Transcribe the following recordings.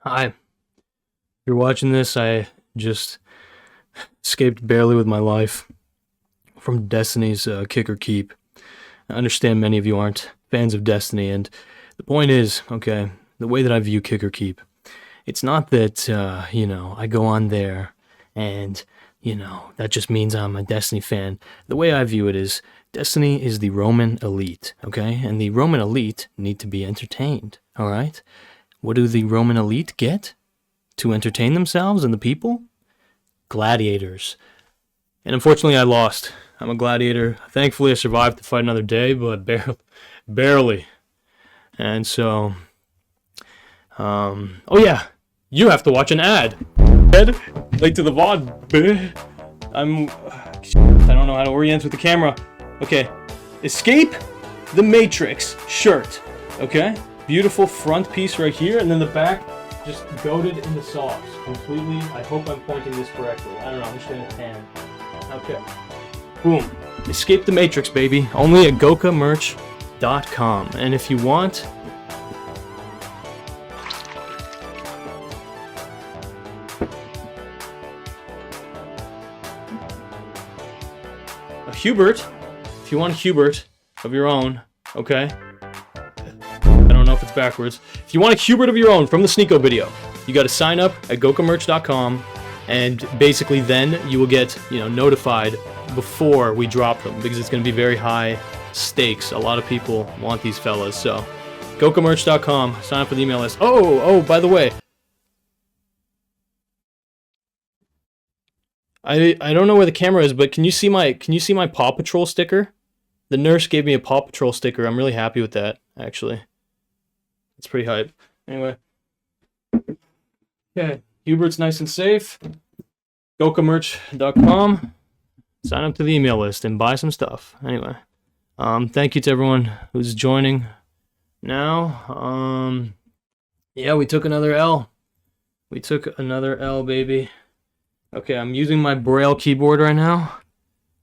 Hi. If you're watching this, I just escaped barely with my life from Destiny's Kick or Keep. I understand many of you aren't fans of Destiny, and the point is, okay, the way that I view Kick or Keep, it's not that, I go on there and, that just means I'm a Destiny fan. The way I view it is, Destiny is the Roman elite, okay? And the Roman elite need to be entertained, alright? What do the Roman elite get to entertain themselves and the people? Gladiators. And unfortunately, I lost. I'm a gladiator. Thankfully, I survived to fight another day, but barely. And so, oh yeah, you have to watch an ad. Late to the VOD. I don't know how to orient with the camera. Okay, Escape the Matrix shirt. Okay, beautiful front piece right here, and then the back just goated in the sauce completely. I hope I'm pointing this correctly. I don't know, I'm just gonna tan. Okay, boom. Escape the Matrix, baby. Only at Gokanaru.com. And if you want, a Hubert, if you want a Hubert of your own, okay? I don't know if it's backwards. If you want a Hubert of your own from the Sneako video, you got to sign up at Gokanaru.com, and basically then you will get, notified before we drop them, because it's going to be very high stakes. A lot of people want these fellas, so Gokanaru.com, sign up for the email list. Oh, by the way, I don't know where the camera is, but can you see my Paw Patrol sticker? The nurse gave me a Paw Patrol sticker. I'm really happy with that, actually. It's pretty hype. Anyway. Okay, Hubert's nice and safe. Gokanaru.com. Sign up to the email list and buy some stuff. Anyway. Thank you to everyone who's joining now. Yeah, we took another L. We took another L, baby. Okay, I'm using my Braille keyboard right now,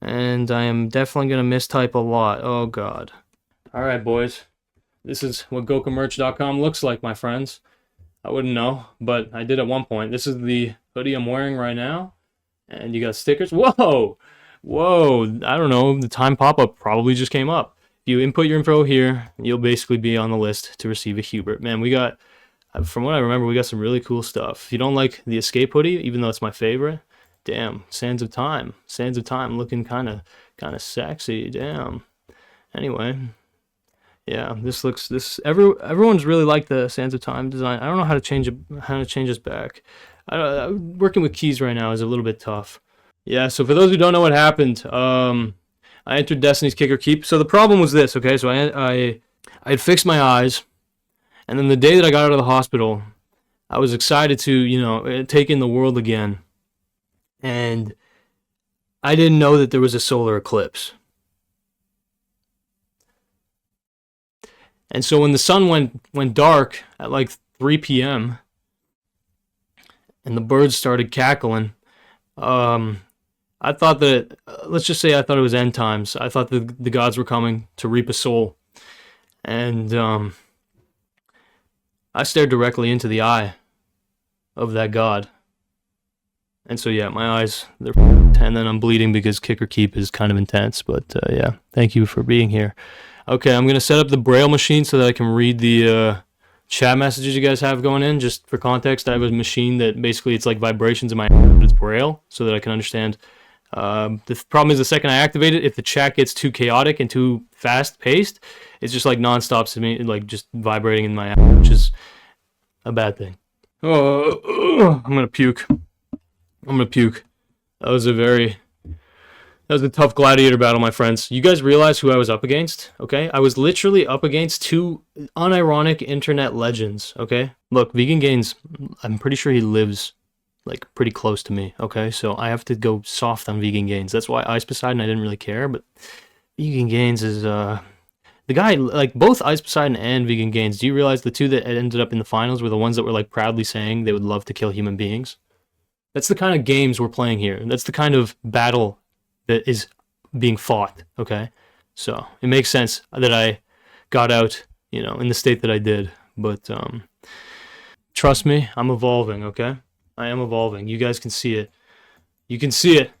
and I am definitely going to mistype a lot. Oh, God. All right, boys. This is what Gokanaru.com looks like, my friends. I wouldn't know, but I did at one point. This is the hoodie I'm wearing right now, and you got stickers. Whoa! I don't know. The time pop-up probably just came up. If you input your info here, you'll basically be on the list to receive a Hubert. Man, we got... From what I remember, we got some really cool stuff. If you don't like the Escape hoodie, even though it's my favorite, damn, Sands of Time looking kind of sexy, damn. Anyway, yeah, everyone's really liked the Sands of Time design. I don't know how to change this back. Working with keys right now is a little bit tough. Yeah, so for those who don't know what happened, I entered Destiny's Kick or Keep. So the problem was this, okay? So I had fixed my eyes. And then the day that I got out of the hospital, I was excited to, take in the world again. And I didn't know that there was a solar eclipse. And so when the sun went dark at like 3 p.m. and the birds started cackling, I thought that, let's just say I thought it was end times. I thought that the gods were coming to reap a soul. And, I stared directly into the eye of that god. And so, yeah, my eyes, and then I'm bleeding because Kick or Keep is kind of intense. But, yeah, thank you for being here. Okay, I'm going to set up the Braille machine so that I can read the chat messages you guys have going in. Just for context, I have a machine that basically it's like vibrations in my but it's Braille so that I can understand. The problem is the second I activate it, if the chat gets too chaotic and too fast-paced, it's just like non-stop to me, like just vibrating in my app, which is a bad thing. I'm gonna puke. That was a tough gladiator battle, my friends. You guys realize who I was up against? Okay, I was literally up against two unironic internet legends. Okay, look, VeganGains. I'm pretty sure he lives like pretty close to me. Okay, so I have to go soft on VeganGains. That's why Ice Poseidon I didn't really care, but VeganGains is the guy, like both Ice Poseidon and VeganGains. Do you realize the two that ended up in the finals were the ones that were like proudly saying they would love to kill human beings? That's the kind of games we're playing here. That's the kind of battle that is being fought, okay? So it makes sense that I got out you know, in the state that I did. But trust me, I'm evolving, okay? I am evolving. You guys can see it. You can see it.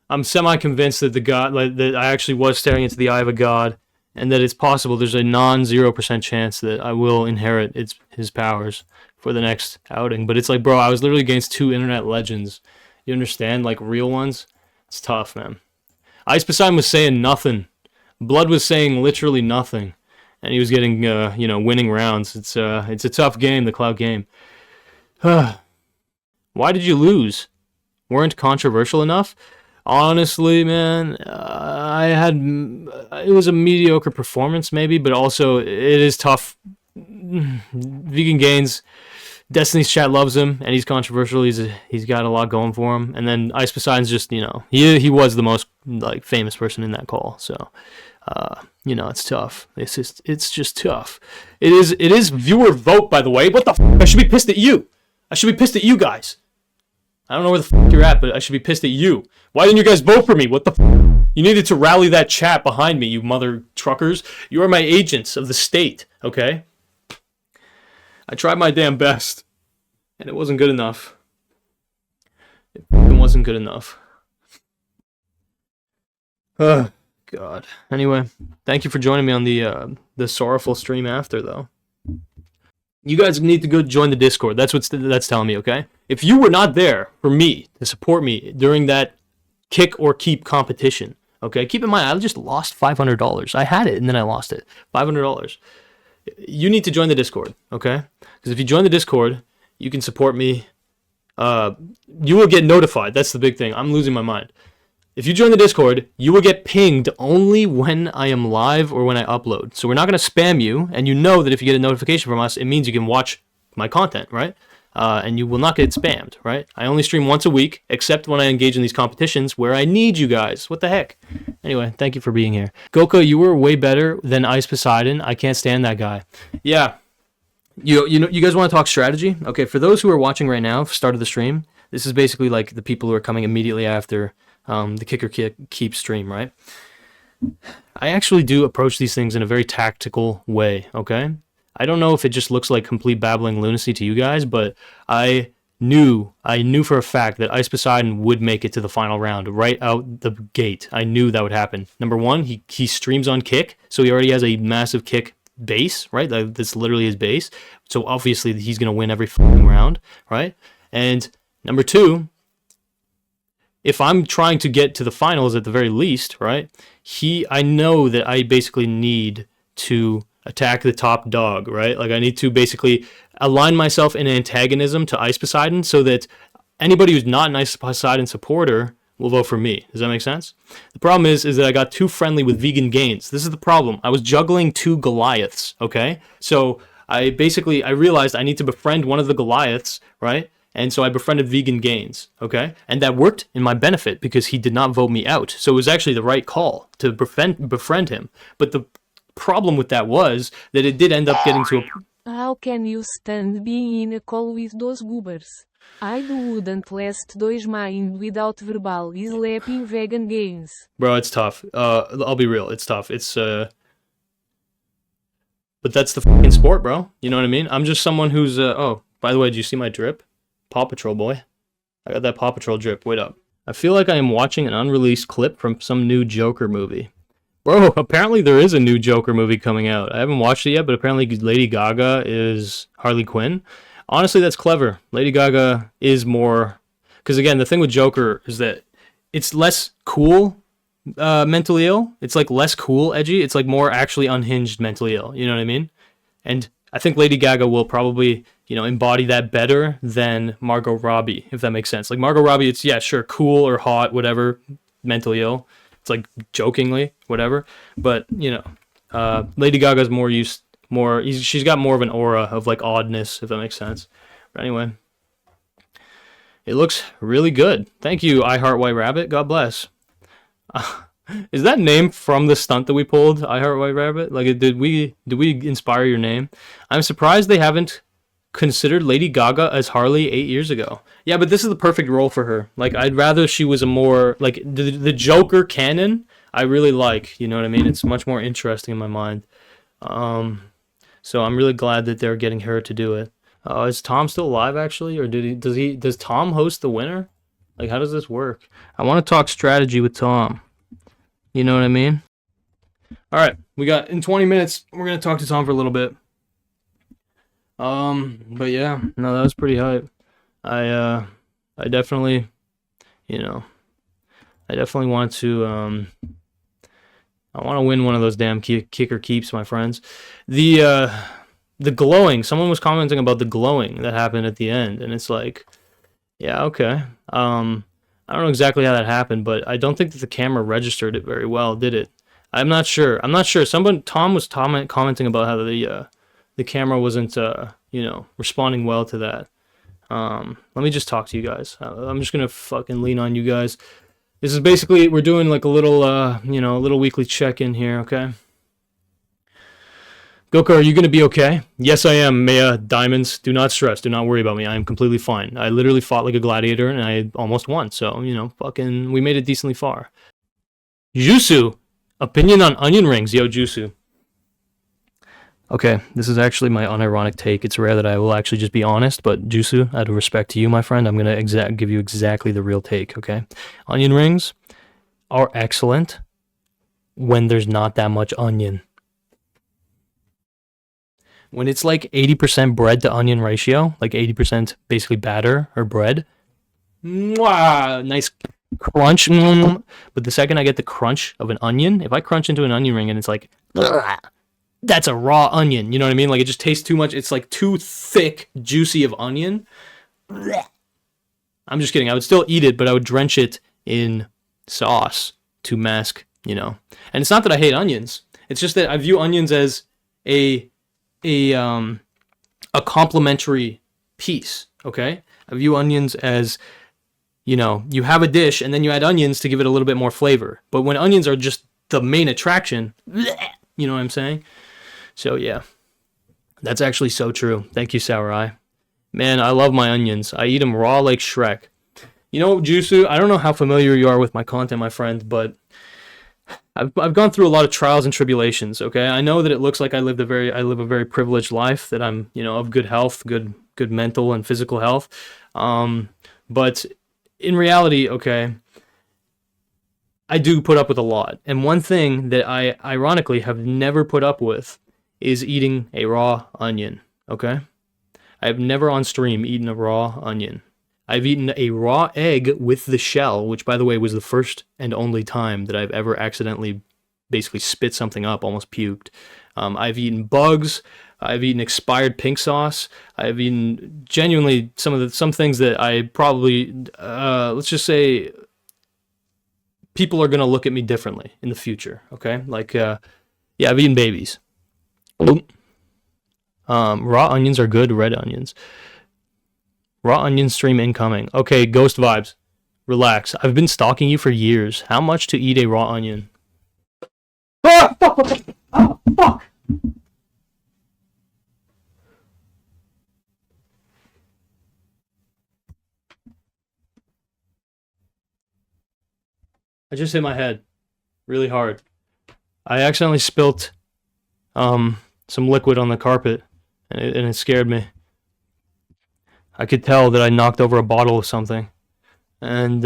I'm semi-convinced that that I actually was staring into the eye of a god, and that it's possible there's a non-0% chance that I will inherit his powers for the next outing. But it's like, bro, I was literally against 2 internet legends. You understand? Like, real ones. It's tough, man. Ice Poseidon was saying nothing. Blood was saying literally nothing. And he was getting, you know, winning rounds. It's a tough game, the cloud game. Why did you lose? Weren't controversial enough? Honestly, man, it was a mediocre performance maybe, but also it is tough. Vegan Gains, Destiny's chat loves him, and he's controversial. He's got a lot going for him. And then Ice Poseidon's just, you know, he was the most like famous person in that call. So, you know, it's tough. It's just tough. It is viewer vote, by the way. What the f***? I should be pissed at you. I should be pissed at you guys. I don't know where the f*** you're at, but I should be pissed at you. Why didn't you guys vote for me? What the f***? You needed to rally that chat behind me, you mother truckers. You are my agents of the state, okay? I tried my damn best, and it wasn't good enough. It wasn't good enough. God. Anyway, thank you for joining me on the sorrowful stream after, though. You guys need to go join the Discord. That's that's telling me, okay? If you were not there for me to support me during that kick or keep competition, okay? Keep in mind, I just lost $500. I had it and then I lost it. $500. You need to join the Discord, okay? Because if you join the Discord, you can support me. You will get notified. That's the big thing. I'm losing my mind. If you join the Discord, you will get pinged only when I am live or when I upload. So we're not going to spam you, and you know that if you get a notification from us, it means you can watch my content, right? And you will not get spammed, right? I only stream once a week, except when I engage in these competitions where I need you guys. What the heck? Anyway, thank you for being here. Goka, you were way better than Ice Poseidon. I can't stand that guy. Yeah. You know, you guys want to talk strategy? Okay, for those who are watching right now, start of the stream, this is basically like the people who are coming immediately after the kick or keep stream, right? I actually do approach these things in a very tactical way, okay? I don't know if it just looks like complete babbling lunacy to you guys, but I knew for a fact that Ice Poseidon would make it to the final round right out the gate. I knew that would happen. Number one, he streams on kick, so he already has a massive kick base, right? That's literally his base. So obviously he's going to win every fucking round, right? And number two, if I'm trying to get to the finals at the very least, right? I know that I basically need to attack the top dog, right? Like I need to basically align myself in antagonism to Ice Poseidon so that anybody who's not an Ice Poseidon supporter will vote for me. Does that make sense? The problem is that I got too friendly with Vegan Gains. This is the problem. I was juggling 2 Goliaths, okay? So I realized I need to befriend one of the Goliaths, right? And so I befriended Vegan Gains, okay? And that worked in my benefit because he did not vote me out. So it was actually the right call to befriend him. But the problem with that was that it did end up getting to a... How can you stand being in a call with those goobers? I wouldn't last 2 mind without verbal slapping Vegan Gains. Bro, it's tough. I'll be real. It's tough. But that's the fucking sport, bro. You know what I mean? I'm just someone who's... oh, by the way, did you see my drip? Paw Patrol, boy. I got that Paw Patrol drip. Wait up. I feel like I am watching an unreleased clip from some new Joker movie. Bro, apparently there is a new Joker movie coming out. I haven't watched it yet, but apparently Lady Gaga is Harley Quinn. Honestly, that's clever. Lady Gaga is more... Because again, the thing with Joker is that it's less cool mentally ill. It's like less cool edgy. It's like more actually unhinged mentally ill. You know what I mean? And I think Lady Gaga will probably... embody that better than Margot Robbie, if that makes sense. Like Margot Robbie, it's, yeah, sure, cool or hot, whatever, mentally ill. It's like jokingly, whatever. But, Lady Gaga's she's got more of an aura of like oddness, if that makes sense. But anyway, it looks really good. Thank you, I Heart White Rabbit. God bless. Is that name from the stunt that we pulled, I Heart White Rabbit? Like, did we inspire your name? I'm surprised they haven't considered Lady Gaga as Harley 8 years ago. Yeah, but this is the perfect role for her. Like, I'd rather she was a more, like, the Joker canon, I really like, you know what I mean? It's much more interesting in my mind. So I'm really glad that they're getting her to do it. Is Tom still alive actually, or does Tom host the winner? Like, how does this work? I want to talk strategy with Tom. You know what I mean? All right, we got in 20 minutes. We're gonna talk to Tom for a little bit. But yeah, no, that was pretty hype. I definitely, you know, I definitely want to, I want to win one of those damn kicker keeps, my friends. The glowing, someone was commenting about the glowing that happened at the end, and it's like, yeah, okay. I don't know exactly how that happened, but I don't think that the camera registered it very well, did it? I'm not sure. Tom was commenting about how the camera wasn't, you know, responding well to that. Let me just talk to you guys. I'm just gonna fucking lean on you guys. This is basically, we're doing like a little, you know, a little weekly check-in here, okay? Goka, are you gonna be okay? Yes, I am, Maya Diamonds. Do not stress. Do not worry about me. I am completely fine. I literally fought like a gladiator and I almost won. So, you know, fucking, we made it decently far. Jusu, opinion on onion rings. Yo, Jusu. Okay, this is actually my unironic take. It's rare that I will actually just be honest, but Jusu, out of respect to you, my friend, I'm going to give you exactly the real take, okay? Onion rings are excellent when there's not that much onion. When it's like 80% bread to onion ratio, like 80% basically batter or bread, mwah, nice crunch. But the second I get the crunch of an onion, if I crunch into an onion ring and it's like, that's a raw onion, you know what I mean? Like, it just tastes too much. It's like too thick, juicy of onion. I'm just kidding. I would still eat it, but I would drench it in sauce to mask, you know. And it's not that I hate onions. It's just that I view onions as a complementary piece, okay? I view onions as, you know, you have a dish and then you add onions to give it a little bit more flavor. But when onions are just the main attraction, you know what I'm saying? So yeah, that's actually so true. Thank you, Sour Eye. Man, I love my onions. I eat them raw like Shrek. You know, Jusu, I don't know how familiar you are with my content, my friend, but I've gone through a lot of trials and tribulations, okay? I know that it looks like I live a very privileged life, that I'm, you know, of good health, good mental and physical health. But in reality, okay, I do put up with a lot. And one thing that I ironically have never put up with is eating a raw onion, okay? I've never on stream eaten a raw onion. I've eaten a raw egg with the shell, which, by the way, was the first and only time that I've ever accidentally basically spit something up, almost puked. I've eaten bugs. I've eaten expired pink sauce. I've eaten genuinely some things that I probably, let's just say, people are going to look at me differently in the future, okay? Like, yeah, I've eaten babies. Raw onions are good, red onions. Raw onion stream incoming. Okay, ghost vibes. Relax. I've been stalking you for years. How much to eat a raw onion? Ah, fuck! Oh, fuck! I just hit my head really hard. I accidentally spilt some liquid on the carpet, and it scared me. I could tell that I knocked over a bottle of something. And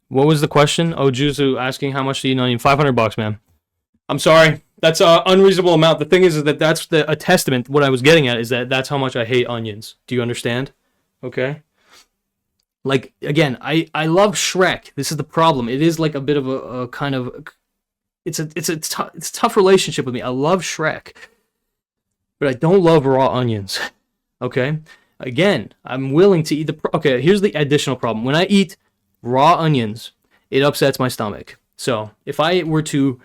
what was the question? Oh, Juzu asking how much to eat an onion. $500, man. I'm sorry. That's an unreasonable amount. The thing is that that's a testament. What I was getting at is that that's how much I hate onions. Do you understand? Okay. Like, again, I love Shrek. This is the problem. It is like a bit of a kind of, it's a tough relationship with me. I love Shrek, but I don't love raw onions. Okay. Again, I'm willing to eat okay, here's the additional problem. When I eat raw onions, it upsets my stomach. So if I were to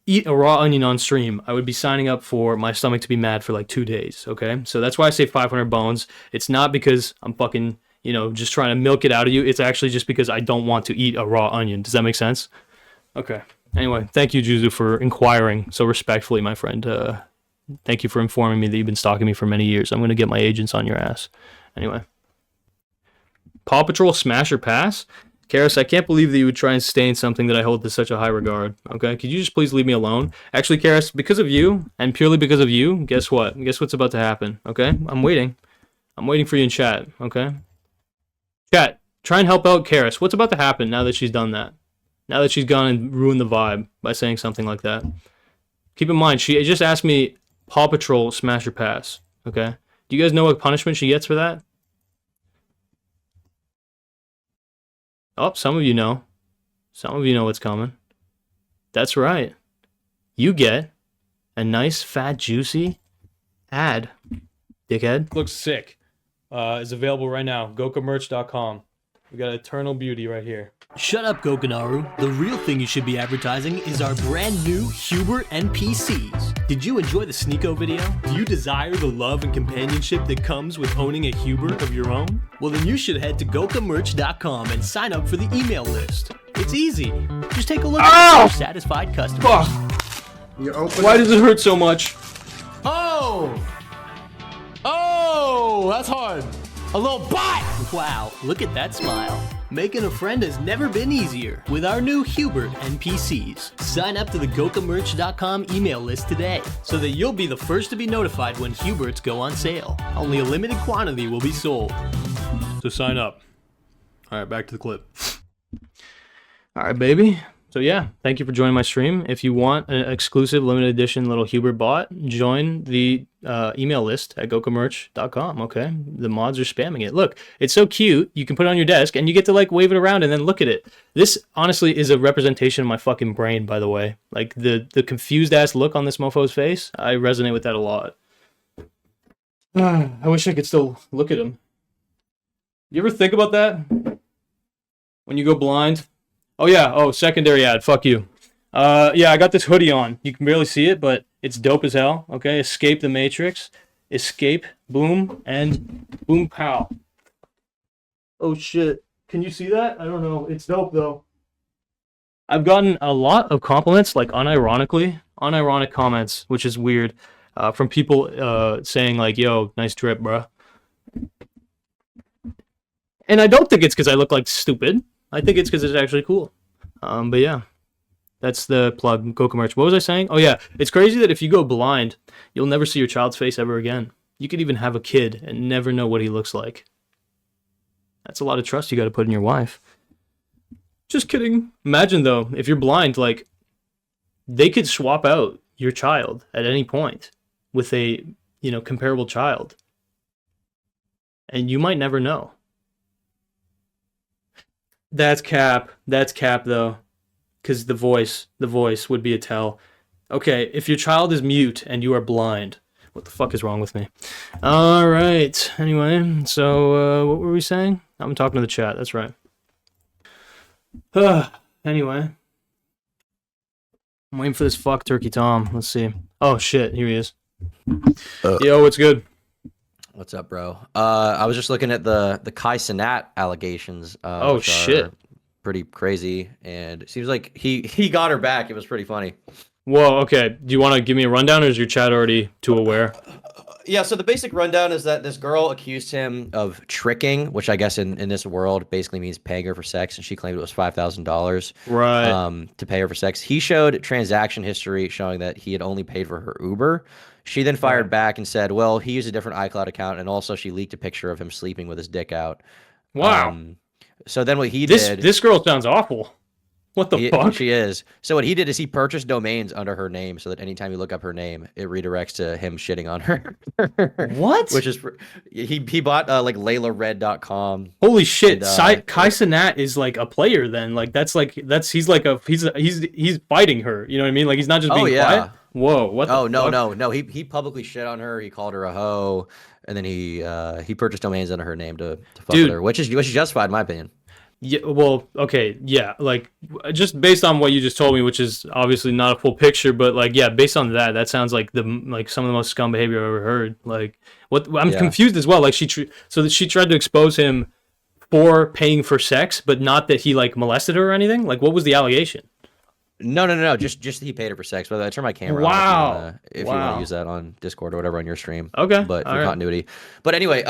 eat a raw onion on stream, I would be signing up for my stomach to be mad for like 2 days, okay? So that's why I say 500 bones. It's not because I'm fucking, you know, just trying to milk it out of you. It's actually just because I don't want to eat a raw onion. Does that make sense? Okay. Anyway, thank you, Juzu, for inquiring so respectfully, my friend. Thank you for informing me that you've been stalking me for many years. I'm going to get my agents on your ass. Anyway. Paw Patrol Smash or Pass? Karis, I can't believe that you would try and stain something that I hold to such a high regard. Okay, could you just please leave me alone? Actually, Karis, because of you, and purely because of you, guess what? Guess what's about to happen, okay? I'm waiting. I'm waiting for you in chat, okay? Chat, try and help out Karis. What's about to happen now that she's done that? Now that she's gone and ruined the vibe by saying something like that. Keep in mind, she just asked me Paw Patrol Smash or Pass, okay? Do you guys know what punishment she gets for that? Oh, some of you know. Some of you know what's coming. That's right. You get a nice, fat, juicy ad. Dickhead. Looks sick. Is available right now. Gokamerch.com. We got Eternal Beauty right here. Shut up, Gokanaru. The real thing you should be advertising is our brand new Hubert NPCs. Did you enjoy the Sneako video? Do you desire the love and companionship that comes with owning a Hubert of your own? Well, then you should head to Gokamerch.com and sign up for the email list. It's easy. Just take a look at your satisfied customers. Why does it hurt so much? Oh! Oh, that's hard. A little bite! Wow, look at that smile. Making a friend has never been easier with our new Hubert NPCs. Sign up to the Gokamerch.com email list today so that you'll be the first to be notified when Huberts go on sale. Only a limited quantity will be sold. So sign up. All right, back to the clip. All right, baby. So yeah, thank you for joining my stream. If you want an exclusive limited edition little Hubert bot, join the email list at gokamerch.com, okay? The mods are spamming it. Look, it's so cute. You can put it on your desk and you get to like wave it around and then look at it. This honestly is a representation of my fucking brain, by the way. Like the confused ass look on this mofo's face, I resonate with that a lot. I wish I could still look at him. You ever think about that? When you go blind? Oh yeah, oh, secondary ad, fuck you. Yeah, I got this hoodie on. You can barely see it, but it's dope as hell, okay? Escape the Matrix, escape, boom, and boom pow. Oh shit, can you see that? I don't know, it's dope though. I've gotten a lot of compliments, like unironic comments, which is weird, from people saying like, yo, nice drip, bruh. And I don't think it's because I look like stupid. I think it's because it's actually cool. But yeah, that's the plug. Gokamerch. What was I saying? Oh yeah, it's crazy that if you go blind, you'll never see your child's face ever again. You could even have a kid and never know what he looks like. That's a lot of trust you got to put in your wife. Just kidding. Imagine though, if you're blind, like they could swap out your child at any point with a, comparable child, and you might never know. That's cap. That's cap, though. Because the voice would be a tell. Okay, if your child is mute and you are blind, what the fuck is wrong with me? All right. Anyway, so what were we saying? I'm talking to the chat. That's right. Anyway. I'm waiting for this fuck TurkeyTom. Let's see. Oh, shit. Here he is. Yo, what's good? What's up, bro? I was just looking at the Kaisat allegations. Oh shit! Pretty crazy, and it seems like he got her back. It was pretty funny. Whoa. Okay. Do you want to give me a rundown, or is your chat already too aware? Yeah. So the basic rundown is that this girl accused him of tricking, which I guess in this world basically means paying her for sex, and she claimed it was $5,000. Right. To pay her for sex. He showed transaction history showing that he had only paid for her Uber. She then fired back and said, well, he used a different iCloud account, and also she leaked a picture of him sleeping with his dick out. Wow. So then what he did... This girl sounds awful. What the fuck? She is. So what he did is he purchased domains under her name so that anytime you look up her name, it redirects to him shitting on her. What? Which is... He bought like LaylaRed.com. Holy shit. Kaisat is like a player then. Like he's fighting her. You know what I mean? Like he's not just being quiet. Whoa, what the fuck? No. He publicly shit on her. He called her a hoe, and then he purchased domains under her name to fuck with her, which is justified in my opinion. Yeah, well, okay, yeah, like just based on what you just told me, which is obviously not a full picture, but like yeah, based on that sounds like some of the most scum behavior I've ever heard. Like I'm confused as well. Like she tried to expose him for paying for sex, but not that he like molested her or anything. Like what was the allegation? No. Just he paid her for sex. But I turn my camera on if you want to use that on Discord or whatever on your stream. Okay. But for continuity. But anyway,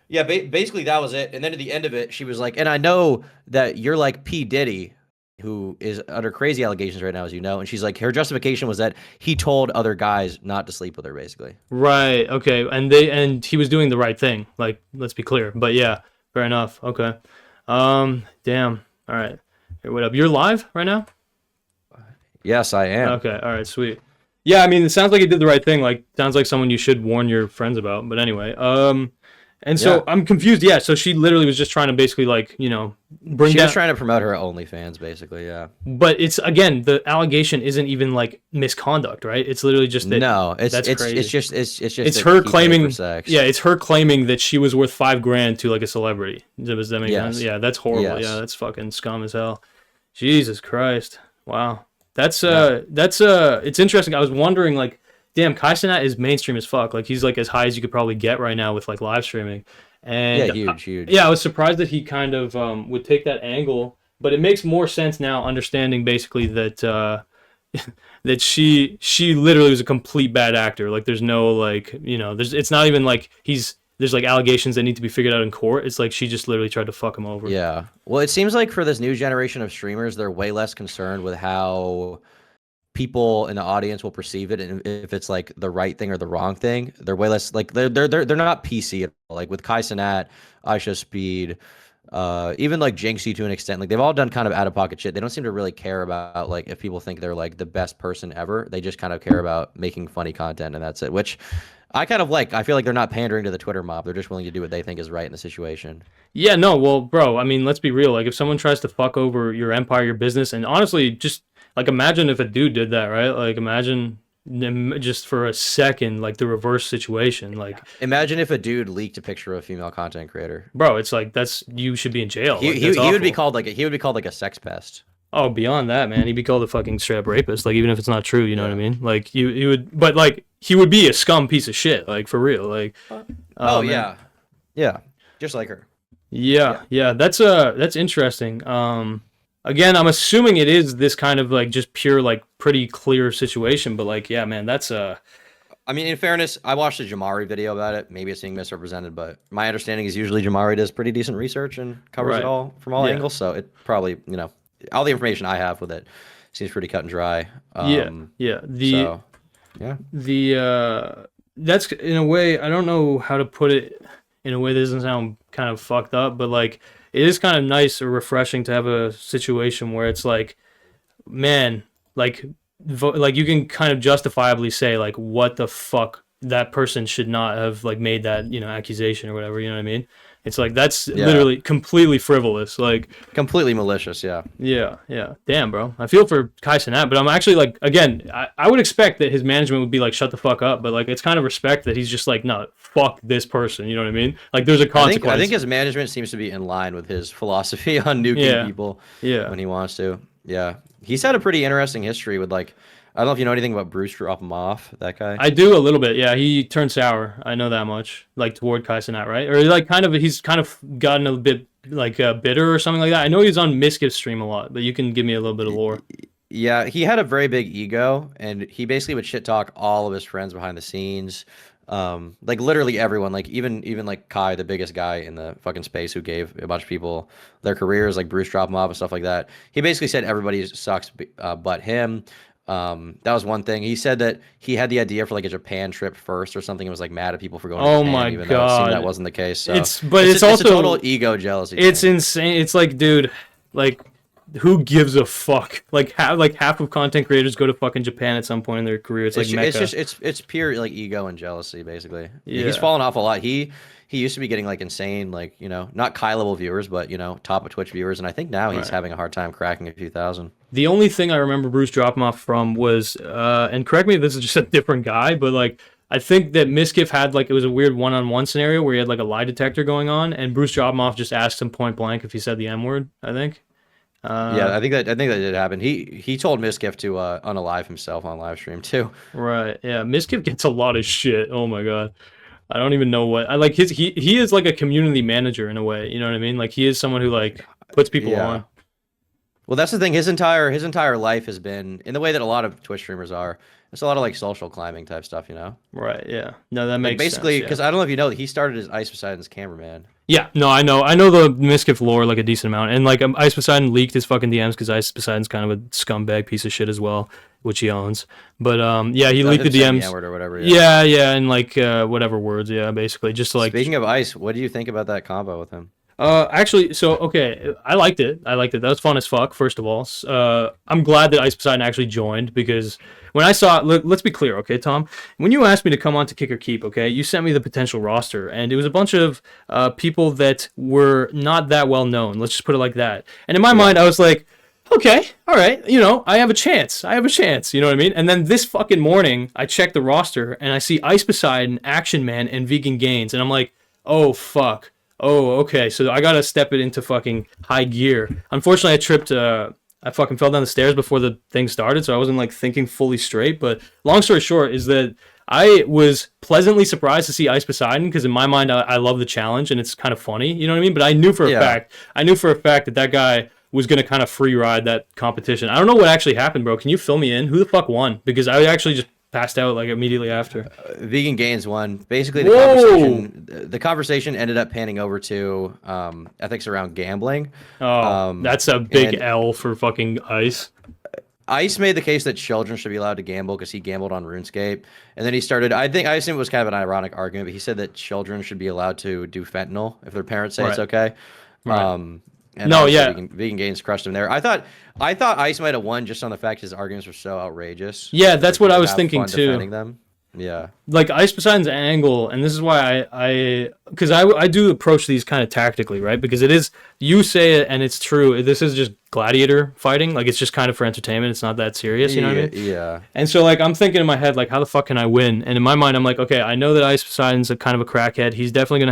Yeah, basically that was it. And then at the end of it, she was like, and I know that you're like P. Diddy, who is under crazy allegations right now, as you know. And she's like, her justification was that he told other guys not to sleep with her, basically. Right. Okay. And he was doing the right thing. Like, let's be clear. But yeah, fair enough. Okay. Damn. All right. Hey, what up? You're live right now? Yes, I am. Okay. All right. Sweet. Yeah. I mean, it sounds like he did the right thing. Like, sounds like someone you should warn your friends about. But anyway. And so I'm confused. Yeah. So she literally was just trying to basically like, you know, bring She down. was trying to promote her OnlyFans, basically. Yeah. But it's again, the allegation isn't even like misconduct, right? It's literally just that. No, it's crazy. it's just it's It's that her he paid claiming. for sex. Yeah, it's her claiming that she was worth $5,000 to like a celebrity. Does that make sense? Yes. Yeah, that's horrible. Yes. Yeah, that's fucking scum as hell. Jesus Christ. Wow. It's interesting. I was wondering like, damn, Kaisat is mainstream as fuck. Like he's like as high as you could probably get right now with like live streaming. And Yeah, huge. yeah, I was surprised that he kind of would take that angle, but it makes more sense now understanding basically that that she literally was a complete bad actor. Like there's no like, you know, it's not even like there's like allegations that need to be figured out in court. It's like she just literally tried to fuck him over. Yeah. Well, it seems like for this new generation of streamers, they're way less concerned with how people in the audience will perceive it, and if it's like the right thing or the wrong thing. They're way less like they're not PC at all. Like with Kaisat, Aisha Speed, even like Jinxie to an extent, like they've all done kind of out of pocket shit. They don't seem to really care about like if people think they're like the best person ever. They just kind of care about making funny content, and that's it. Which I kind of like. I feel like they're not pandering to the Twitter mob. They're just willing to do what they think is right in the situation. Yeah, no, well, bro, I mean, let's be real. Like if someone tries to fuck over your empire, your business, and honestly, just like imagine if a dude did that, right? Like imagine just for a second, like the reverse situation. Like imagine if a dude leaked a picture of a female content creator. Bro, it's like you should be in jail. He, like, he would be called like a sex pest. Oh, beyond that, man, he'd be called a fucking straight up rapist. Like even if it's not true, you know what I mean? Like you would, but like he would be a scum piece of shit. Like for real. Like yeah, just like her. Yeah. That's interesting. Again, I'm assuming it is this kind of like just pure like pretty clear situation, but like yeah, man, that's I mean, in fairness, I watched a Jamari video about it. Maybe it's being misrepresented, but my understanding is usually Jamari does pretty decent research and covers it all from all angles. So it probably, you know, all the information I have with it seems pretty cut and dry. That's in a way, I don't know how to put it in a way that doesn't sound kind of fucked up, but like it is kind of nice or refreshing to have a situation where it's like, man, like you can kind of justifiably say like, what the fuck, that person should not have like made that, you know, accusation or whatever, you know what I mean? It's like that's literally completely frivolous, like completely malicious. Yeah. Damn, bro. I feel for Kaisat, but I'm actually like, again, I would expect that his management would be like, shut the fuck up, but like it's kind of respect that he's just like, no, fuck this person. You know what I mean? Like there's a consequence. I think his management seems to be in line with his philosophy on nuking people. Yeah. When he wants to. Yeah. He's had a pretty interesting history with like, I don't know if you know anything about BruceDropEmOff, that guy. I do a little bit. Yeah, he turned sour. I know that much. Like toward Kaisat, right? Or like he's kind of gotten a bit like bitter or something like that. I know he's on Miskif's stream a lot, but you can give me a little bit of lore. Yeah, he had a very big ego, and he basically would shit talk all of his friends behind the scenes. Like literally everyone, like even like Kai, the biggest guy in the fucking space, who gave a bunch of people their careers, like BruceDropEmOff and stuff like that. He basically said everybody sucks but him. That was one thing. He said that he had the idea for like a Japan trip first or something and was like mad at people for going to Japan, my even God. though it seemed that wasn't the case. So it's also a total ego jealousy. It's insane. It's like, dude, like who gives a fuck? Like half of content creators go to fucking Japan at some point in their career. It's like Mecca. It's pure like ego and jealousy, basically. Yeah. He's fallen off a lot. He used to be getting like insane, like, you know, not Kai level viewers, but, you know, top of Twitch viewers, and I think now he's having a hard time cracking a few thousand. The only thing I remember BruceDropEmOff from was, and correct me if this is just a different guy, but like I think that Miskif had like, it was a weird one-on-one scenario where he had like a lie detector going on, and BruceDropEmOff just asked him point blank if he said the M word, I think. Yeah, I think that did happen. He told Miskif to unalive himself on live stream too. Right. Yeah. Miskif gets a lot of shit. Oh my God. I don't even know what I like. He is like a community manager in a way. You know what I mean? Like he is someone who like puts people on. Well, that's the thing. His entire life has been in the way that a lot of Twitch streamers are. It's a lot of like social climbing type stuff, you know. Right. Yeah. No, that Like makes basically, sense. because I don't know if you know, he started as Ice Poseidon's cameraman. Yeah. No, I know. I know the Miskiff lore like a decent amount, and like Ice Poseidon leaked his fucking DMs because Ice Poseidon's kind of a scumbag piece of shit as well, which he owns. But yeah, he leaked the DMs. N-word or whatever. Yeah, yeah, and like whatever words. Yeah, basically just to, like. Speaking of Ice, what do you think about that combo with him? Actually, so okay, I liked it. I liked it. That was fun as fuck. First of all, I'm glad that Ice Poseidon actually joined because when I saw, let's be clear, okay, Tom. When you asked me to come on to Kick or Keep, okay, you sent me the potential roster, and it was a bunch of people that were not that well known. Let's just put it like that. And in my mind, I was like, okay, all right, you know, I have a chance. I have a chance. You know what I mean? And then this fucking morning, I check the roster and I see Ice Poseidon, Action Man, and Vegan Gains, and I'm like, oh fuck. Oh, okay. So I gotta step it into fucking high gear. Unfortunately, I tripped. I fucking fell down the stairs before the thing started, so I wasn't like thinking fully straight. But long story short is that I was pleasantly surprised to see Ice Poseidon because in my mind, I love the challenge and it's kind of funny. You know what I mean? But I knew for a fact. I knew for a fact that that guy was gonna kind of free ride that competition. I don't know what actually happened, bro. Can you fill me in? Who the fuck won? Because I actually just passed out like immediately after. Vegan Gains won. Basically, the conversation ended up panning over to ethics around gambling. That's a big L for fucking Ice. Ice made the case that children should be allowed to gamble because he gambled on RuneScape, and then he started. I assume it was kind of an ironic argument, but he said that children should be allowed to do fentanyl if their parents say it's okay. Right. And no, yeah. Vegan Gains crushed him there. I thought Ice might have won just on the fact his arguments were so outrageous. Yeah, that's what I was thinking too. Defending them. Yeah. Like Ice Poseidon's angle, and this is why I do approach these kind of tactically, right? Because it is, you say it and it's true. This is just gladiator fighting. Like, it's just kind of for entertainment. It's not that serious, you know what I mean? Yeah. And so, like, I'm thinking in my head, like, how the fuck can I win? And in my mind, I'm like, okay, I know that Ice Poseidon's a kind of a crackhead. He's definitely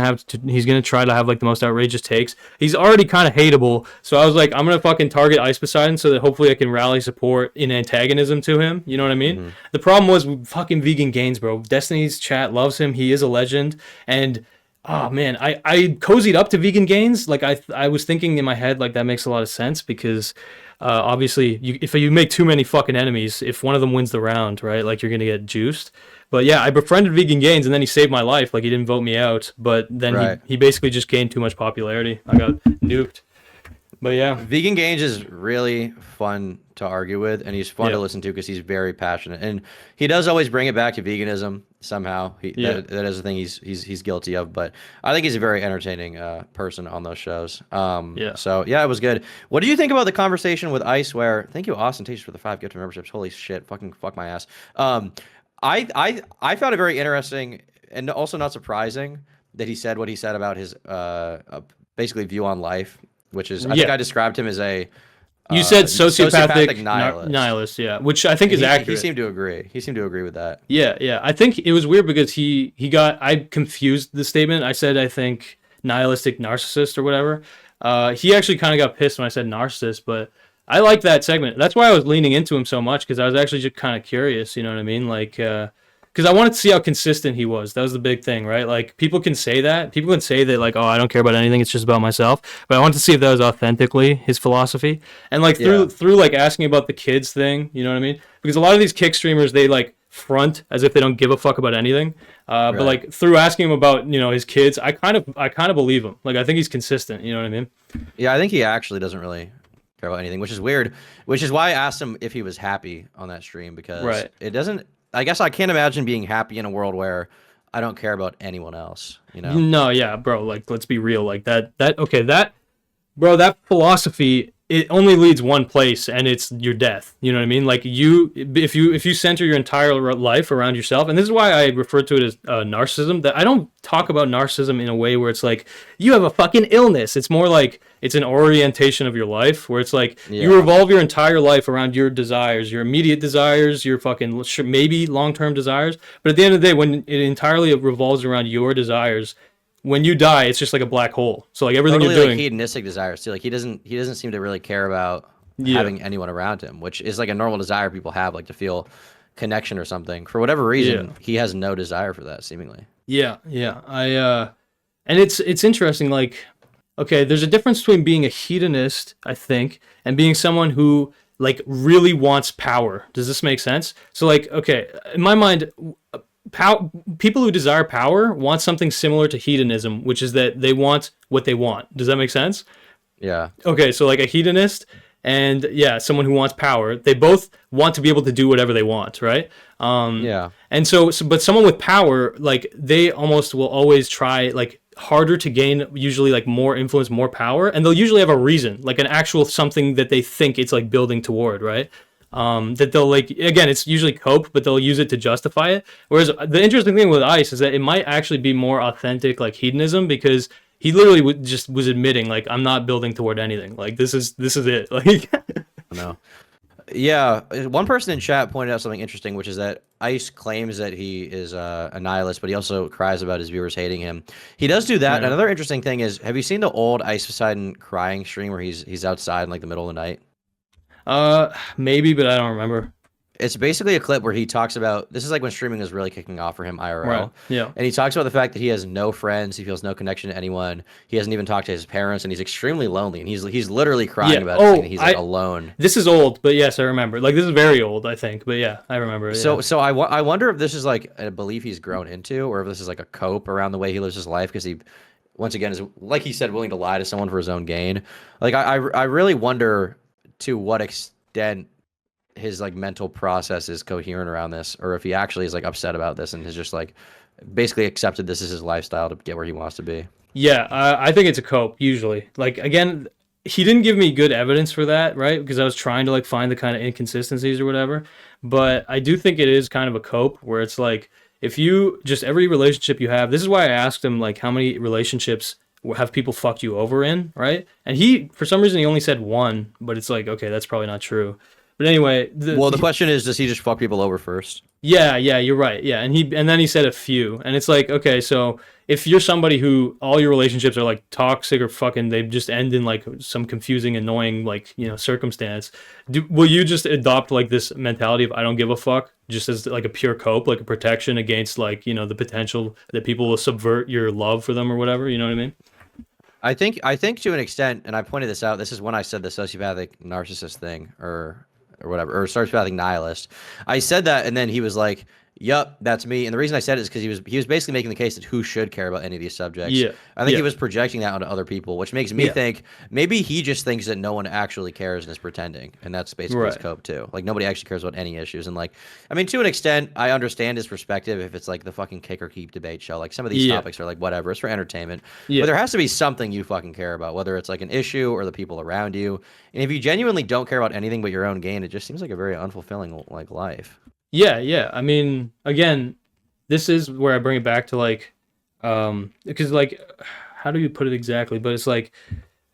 he's going to try to have, like, the most outrageous takes. He's already kind of hateable. So I was like, I'm going to fucking target Ice Poseidon so that hopefully I can rally support in antagonism to him. You know what I mean? Mm-hmm. The problem was fucking Vegan Gains, bro. Destiny's chat loves him. He is a legend. And oh man, I cozied up to Vegan Gains. Like I was thinking in my head, like that makes a lot of sense because obviously if you make too many fucking enemies, if one of them wins the round, right, like you're gonna get juiced. But yeah, I befriended Vegan Gains and then he saved my life. Like he didn't vote me out, but then he basically just gained too much popularity. I got nuked. But yeah, Vegan Gains is really fun to argue with, and he's fun to listen to because he's very passionate, and he does always bring it back to veganism somehow. That is a thing he's guilty of, but I think he's a very entertaining person on those shows. So yeah, it was good. What do you think about the conversation with Ice? Where thank you, Austin Taste, for the 5 gift memberships. Holy shit, fuck my ass. I found it very interesting and also not surprising that he said what he said about his basically view on life. Which is, I think I described him as a... you said sociopathic nihilist. Yeah, which I think is accurate. He seemed to agree. He seemed to agree with that. Yeah. I think it was weird because I confused the statement. I said, I think, nihilistic narcissist or whatever. He actually kind of got pissed when I said narcissist, but I like that segment. That's why I was leaning into him so much, because I was actually just kind of curious, you know what I mean? Like... because I wanted to see how consistent he was. That was the big thing, right? Like, people can say that. People can say that, like, oh, I don't care about anything. It's just about myself. But I wanted to see if that was authentically his philosophy. And, like, through like, asking about the kids thing, you know what I mean? Because a lot of these kick streamers, they, like, front as if they don't give a fuck about anything. But, like, through asking him about, you know, his kids, I kind of believe him. Like, I think he's consistent. You know what I mean? Yeah, I think he actually doesn't really care about anything, which is weird. Which is why I asked him if he was happy on that stream, because it doesn't... I guess I can't imagine being happy in a world where I don't care about anyone else, you know? No, yeah, bro, like, let's be real. Like, that philosophy, it only leads one place, and it's your death. You know what I mean? Like, if you center your entire life around yourself, and this is why I refer to it as narcissism, that I don't talk about narcissism in a way where it's like, you have a fucking illness. It's more like, it's an orientation of your life, where it's like, you revolve your entire life around your desires, your immediate desires, your fucking, maybe long-term desires, but at the end of the day, when it entirely revolves around your desires, when you die, it's just like a black hole. So like everything you're doing, like hedonistic desires too. Like he doesn't seem to really care about having anyone around him, which is like a normal desire people have, like to feel connection or something. For whatever reason, he has no desire for that, seemingly. Yeah. And it's interesting. Like, okay, there's a difference between being a hedonist, I think, and being someone who like really wants power. Does this make sense? So like, okay, in my mind, people who desire power want something similar to hedonism, which is that they want what they want. Does that make sense? Yeah. Okay, so like a hedonist and yeah, someone who wants power, they both want to be able to do whatever they want, right? Yeah. And but someone with power, like they almost will always try like harder to gain, usually like more influence, more power, and they'll usually have a reason, like an actual something that they think it's like building toward, right? That they'll like, again, it's usually cope, but they'll use it to justify it. Whereas the interesting thing with Ice is that it might actually be more authentic like hedonism, because he literally was admitting like, I'm not building toward anything, like this is it. Like No. Yeah, one person in chat pointed out something interesting, which is that Ice claims that he is a nihilist, but he also cries about his viewers hating him. He does do that. Yeah. Another interesting thing is, have you seen the old Ice Poseidon crying stream where he's outside in like the middle of the night? Maybe, but I don't remember. It's basically a clip where he talks about, this is like when streaming was really kicking off for him IRL. Right. Yeah. And he talks about the fact that he has no friends, he feels no connection to anyone, he hasn't even talked to his parents, and he's extremely lonely. And he's literally crying about it, saying that he's like alone. This is old, but yes, I remember. Like this is very old, I think, but yeah, I remember. So I wonder if this is like a belief he's grown into, or if this is like a cope around the way he lives his life, because he, once again, is, like he said, willing to lie to someone for his own gain. Like I really wonder to what extent his like mental process is coherent around this, or if he actually is like upset about this and has just like basically accepted this as his lifestyle to get where he wants to be. Yeah, I think it's a cope usually. Like again, he didn't give me good evidence for that, right? Because I was trying to like find the kind of inconsistencies or whatever. But I do think it is kind of a cope where it's like, if you just every relationship you have, this is why I asked him like how many relationships have people fucked you over in, right? And he, for some reason, he only said one, but it's like, okay, that's probably not true. But anyway, the question is, does he just fuck people over first? Yeah, you're right. Yeah, and then he said a few, and it's like, okay, so if you're somebody who all your relationships are like toxic or fucking, they just end in like some confusing, annoying like circumstance, will you just adopt like this mentality of I don't give a fuck, just as like a pure cope, like a protection against like the potential that people will subvert your love for them or whatever? You know what I mean? I think to an extent, and I pointed this out. This is when I said the sociopathic narcissist thing, or whatever, or sociopathic nihilist. I said that, and then he was like, "Yup, that's me." And the reason I said it is because he was basically making the case that who should care about any of these subjects. Yeah, I think he was projecting that onto other people, which makes me think maybe he just thinks that no one actually cares and is pretending, and that's basically his cope too. Like nobody actually cares about any issues, and like, I mean, to an extent, I understand his perspective if it's like the fucking kick or keep debate show. Like some of these topics are like whatever, it's for entertainment. But there has to be something you fucking care about, whether it's like an issue or the people around you. And if you genuinely don't care about anything but your own gain, it just seems like a very unfulfilling like life. Yeah. I mean, again, this is where I bring it back to like, because like, how do you put it exactly? But it's like,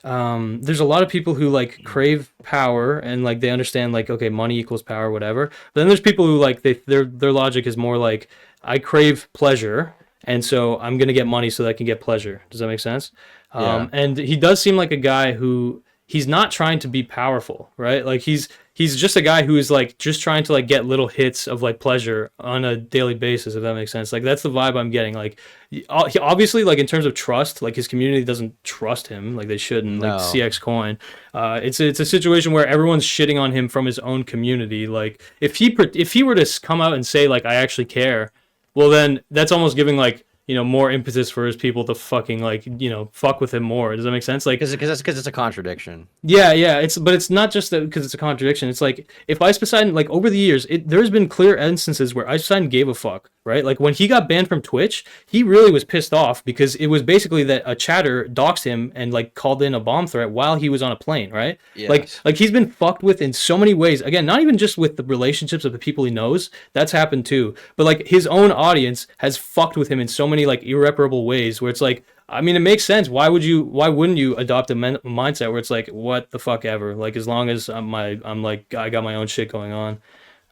there's a lot of people who like crave power and like they understand like, okay, money equals power, whatever. But then there's people who like their logic is more like, I crave pleasure, and so I'm gonna get money so that I can get pleasure. Does that make sense? And he does seem like a guy who he's not trying to be powerful, right? Like he's just a guy who is like just trying to like get little hits of like pleasure on a daily basis, if that makes sense. Like that's the vibe I'm getting. Like he obviously, like in terms of trust, like his community doesn't trust him like they shouldn't. Like CX Coin, it's a situation where everyone's shitting on him from his own community. Like if he were to come out and say like I actually care, well then that's almost giving like more impetus for his people to fucking like fuck with him more. Does that make sense? Like because it's a contradiction. Yeah. But it's not just that because it's a contradiction. It's like if Ice Poseidon, like over the years, there's been clear instances where Ice Poseidon gave a fuck, right? Like when he got banned from Twitch, he really was pissed off because it was basically that a chatter doxed him and like called in a bomb threat while he was on a plane, right? Yes. Like he's been fucked with in so many ways. Again, not even just with the relationships of the people he knows. That's happened too. But like his own audience has fucked with him in so many like irreparable ways where it's like, I mean, it makes sense. Why wouldn't you adopt a mindset where it's like, what the fuck ever? Like as long as I'm like I got my own shit going on.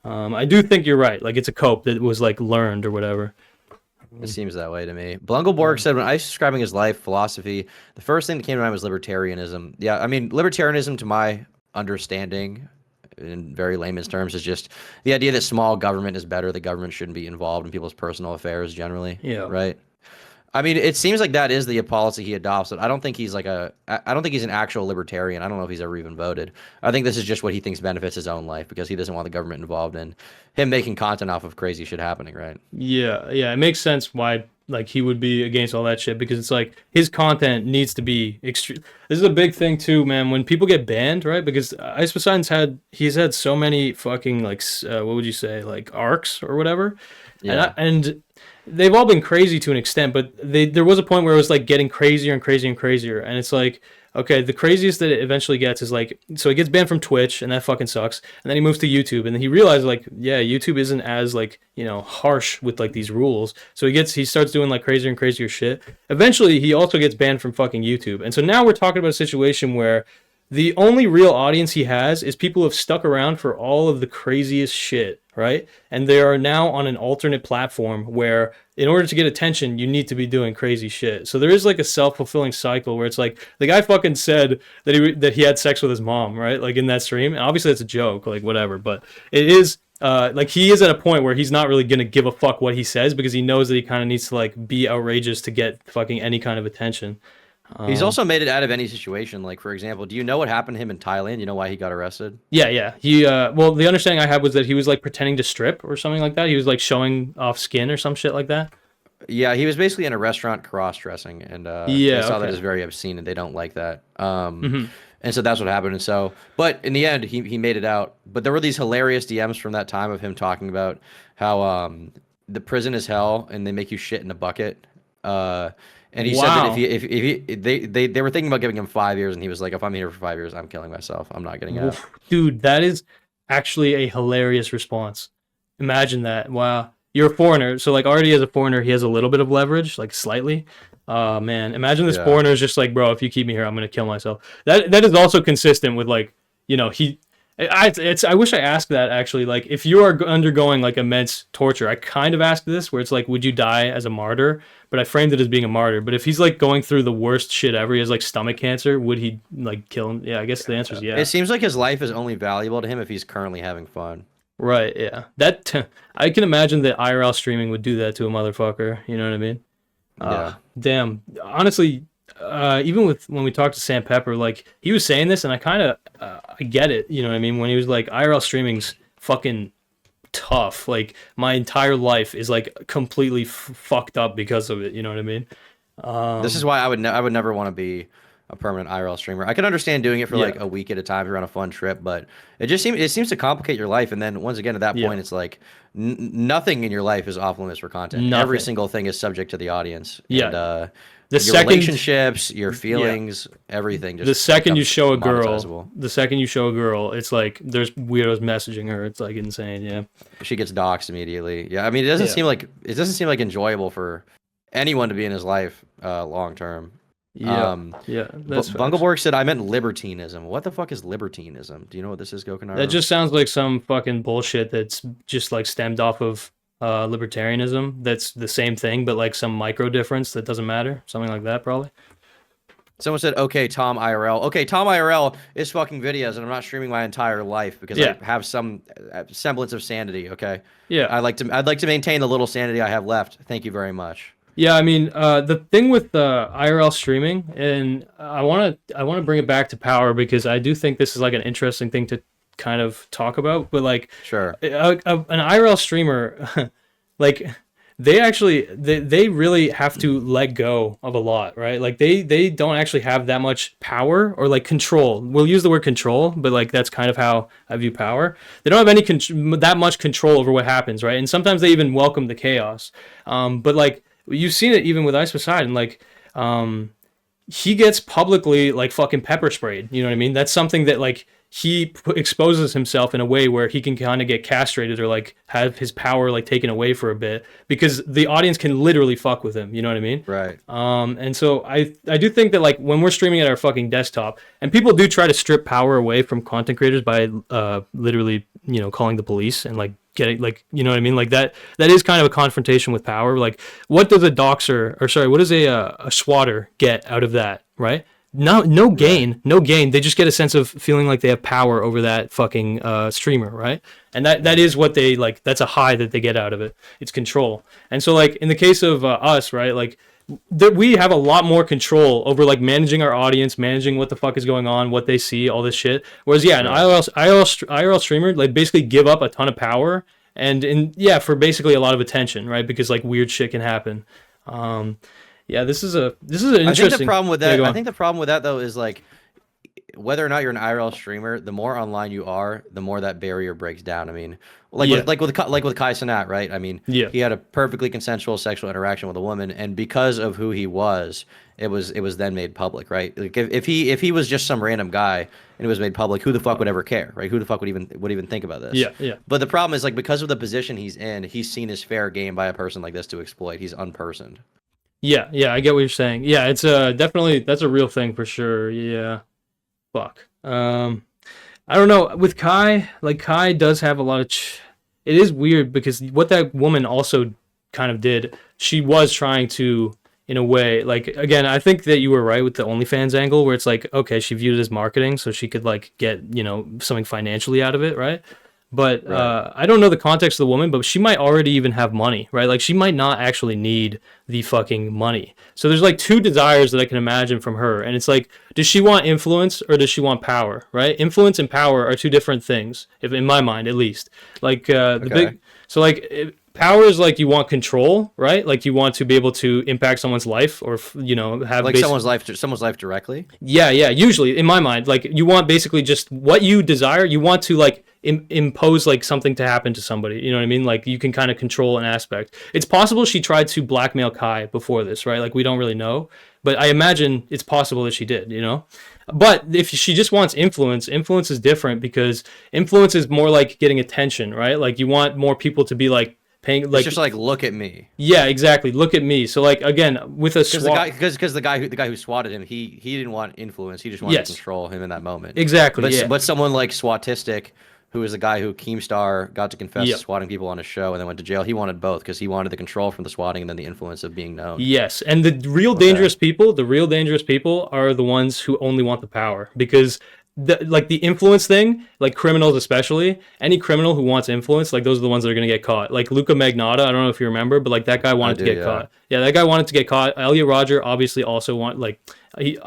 I do think you're right. Like it's a cope that was like learned or whatever. It seems that way to me. Blungleborg said, when I was describing his life philosophy, the first thing that came to mind was libertarianism. Yeah, I mean, libertarianism, to my understanding, in very layman's terms, is just the idea that small government is better. The government shouldn't be involved in people's personal affairs generally. Yeah. Right. I mean, it seems like that is the policy he adopts. But I don't think he's like I don't think he's an actual libertarian. I don't know if he's ever even voted. I think this is just what he thinks benefits his own life because he doesn't want the government involved in him making content off of crazy shit happening, right? Yeah, it makes sense why like he would be against all that shit because it's like his content needs to be extreme. This is a big thing too, man. When people get banned, right? Because Ice Poseidon's he's had so many fucking like what would you say, like arcs or whatever, Yeah. and they've all been crazy to an extent, but there was a point where it was like getting crazier and crazier and crazier, and it's like, okay, the craziest that it eventually gets is like, so he gets banned from Twitch, and that fucking sucks, and then he moves to YouTube, and then he realizes like, yeah, YouTube isn't as like, you know, harsh with like these rules, so he starts doing like crazier and crazier shit. Eventually, he also gets banned from fucking YouTube, and so now we're talking about a situation where the only real audience he has is people who have stuck around for all of the craziest shit, right? And they are now on an alternate platform where in order to get attention, you need to be doing crazy shit. So there is like a self-fulfilling cycle where it's like the guy fucking said that he had sex with his mom, right? Like in that stream. And obviously that's a joke, like whatever, but it is like he is at a point where he's not really going to give a fuck what he says because he knows that he kind of needs to like be outrageous to get fucking any kind of attention. He's also made it out of any situation. Like, for example, do you know what happened to him in Thailand? You know why he got arrested? Yeah. He well, the understanding I had was that he was like pretending to strip or something like that. He was like showing off skin or some shit like that. Yeah, he was basically in a restaurant cross-dressing, and Yeah, they saw that okay. as very obscene, and they don't like that. And so that's what happened. And so, but in the end, he made it out. But there were these hilarious DMs from that time of him talking about how the prison is hell, and they make you shit in a bucket. And he said that Wow. they were thinking about giving him 5 years, and he was like, if I'm here for 5 years, I'm killing myself. I'm not getting out. Oof. Dude, that is actually a hilarious response. Imagine that. Wow. You're a foreigner, so like already as a foreigner, he has a little bit of leverage, like slightly. Man, imagine this Yeah. foreigner is just like, bro, if you keep me here, I'm gonna kill myself. That is also consistent with like, you know, I wish I asked that actually. Like, if you are undergoing like immense torture, I kind of asked this where it's like, would you die as a martyr? But I framed it as being a martyr. But if he's like going through the worst shit ever, he has like stomach cancer, would he like kill him? Yeah, I guess the answer is yeah. It seems like his life is only valuable to him if he's currently having fun. Right, yeah. I can imagine that IRL streaming would do that to a motherfucker. You know what I mean? Yeah. Damn. Honestly, even with when we talked to Sam Pepper, like he was saying this, and I kind of I get it. You know what I mean? When he was like, IRL streaming's fucking tough. Like my entire life is like completely fucked up because of it. You know what I mean? This is why I would never want to be a permanent IRL streamer. I can understand doing it for like Yeah. a week at a time if you're on a fun trip, but it seems to complicate your life. And then once again, at that Yeah. point, it's like nothing in your life is off limits for content. Nothing. Every single thing is subject to the audience. Yeah. And, The your second relationships, your feelings, everything. Just the second you becomes show a monetizable. girl, it's like there's weirdos messaging her. It's like insane. Yeah. She gets doxxed immediately. Yeah, I mean, it doesn't seem like enjoyable for anyone to be in his life long term. Yeah. Yeah. That's facts. Bungleborg said, I meant libertinism. What the fuck is libertinism? Do you know what this is, Gokanaru? That just sounds like some fucking bullshit that's just like stemmed off of libertarianism. That's the same thing, but like some micro difference that doesn't matter. Something like that, probably. Someone said, okay, Tom IRL. Okay, Tom IRL is fucking videos, and I'm not streaming my entire life because Yeah. I have some semblance of sanity, okay? Yeah. I'd like to maintain the little sanity I have left. Thank you very much. Yeah, I mean, the thing with IRL streaming, and I want to bring it back to power because I do think this is like an interesting thing to kind of talk about. But like, Sure. an IRL streamer, like they really have to let go of a lot, right? Like they don't actually have that much power or like control. We'll use the word control, but like that's kind of how I view power. They don't have any that much control over what happens, right? And sometimes they even welcome the chaos. But like you've seen it even with Ice Poseidon, like he gets publicly like fucking pepper sprayed. You know what I mean? That's something that like he exposes himself in a way where he can kind of get castrated or like have his power like taken away for a bit because the audience can literally fuck with him. You know what I mean? Right. And so I do think that like when we're streaming at our fucking desktop, and people do try to strip power away from content creators by literally, you know, calling the police and like getting like, you know what I mean? Like that is kind of a confrontation with power. Like what does a doxer, or sorry, what does a swatter get out of that, right? No gain. They just get a sense of feeling like they have power over that fucking streamer, right? And that is what they like. That's a high that they get out of it. It's control. And so like in the case of us, right? Like that we have a lot more control over like managing our audience, managing what the fuck is going on, what they see, all this shit. Whereas an IRL streamer like basically give up a ton of power and for basically a lot of attention, right? Because like weird shit can happen. This is an interesting. I think the problem with that. I think the problem with that though is like whether or not you're an IRL streamer, the more online you are, the more that barrier breaks down. I mean, with Kaisat, right? I mean, he had a perfectly consensual sexual interaction with a woman, and because of who he was, it was then made public, right? Like if he was just some random guy and it was made public, who the fuck would ever care, right? Who the fuck would even think about this? Yeah. But the problem is like because of the position he's in, he's seen as fair game by a person like this to exploit. He's unpersoned. Yeah, I get what you're saying. Yeah, it's definitely that's a real thing for sure. Yeah. Fuck. I don't know. With Kai, like Kai does have a lot of. It is weird because what that woman also kind of did, she was trying to, in a way, like again, I think that you were right with the OnlyFans angle, where it's like, okay, she viewed it as marketing, so she could like get something financially out of it, right? But right. I don't know the context of the woman, but she might already even have money, right? Like she might not actually need the fucking money. So there's like two desires that I can imagine from her. And it's like, does she want influence or does she want power, right? Influence and power are two different things, if in my mind, at least. Like power is like you want control, right? Like you want to be able to impact someone's life or, have like someone's life directly. Yeah. Usually in my mind, like you want basically just what you desire. You want to like impose like something to happen to somebody, you know what I mean? Like you can kind of control an aspect. It's possible she tried to blackmail Kai before this, right? Like we don't really know, but I imagine it's possible that she did, but if she just wants influence is different because influence is more like getting attention, right? Like you want more people to be like paying, like it's just like look at me. Yeah, exactly. Look at me. So like again, with a because the guy who swatted him, he didn't want influence. He just wanted to control him in that moment. Exactly. But someone like Swatistic, who is the guy who Keemstar got to confess to swatting people on his show and then went to jail. He wanted both because he wanted the control from the swatting and then the influence of being known. Yes, and the real dangerous people are the ones who only want the power because the influence thing, like criminals especially, any criminal who wants influence, like those are the ones that are going to get caught. Like Luca Magnotta, I don't know if you remember, but like that guy wanted to get caught. Yeah, that guy wanted to get caught. Elliot Rodger obviously also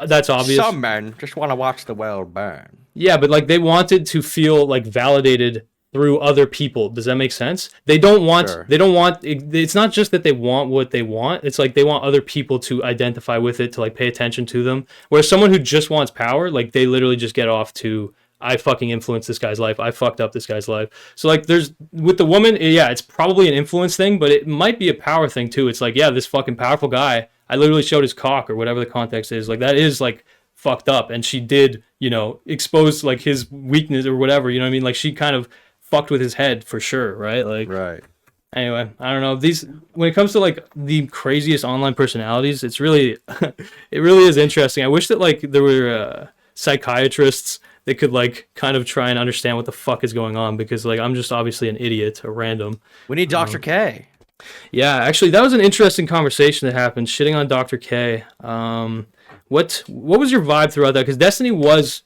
that's obvious. Some men just want to watch the world burn. Yeah, but like they wanted to feel like validated through other people. Does that make sense? They don't want. Sure. They don't want. It's not just that they want what they want. It's like they want other people to identify with it, to like pay attention to them. Whereas someone who just wants power, like they literally just get off to, I fucking influenced this guy's life. I fucked up this guy's life. So like there's with the woman, yeah, it's probably an influence thing, but it might be a power thing too. It's like, yeah, this fucking powerful guy, I literally showed his cock or whatever the context is. Like that is like fucked up, and she did, expose like his weakness or whatever, you know what I mean? Like she kind of fucked with his head for sure, right? Like right. Anyway, I don't know. These when it comes to like the craziest online personalities, it's really it really is interesting. I wish that like there were psychiatrists that could like kind of try and understand what the fuck is going on because like I'm just obviously an idiot, a random. We need Dr. K. Yeah, actually that was an interesting conversation that happened, shitting on Dr. K. What was your vibe throughout that? Because Destiny was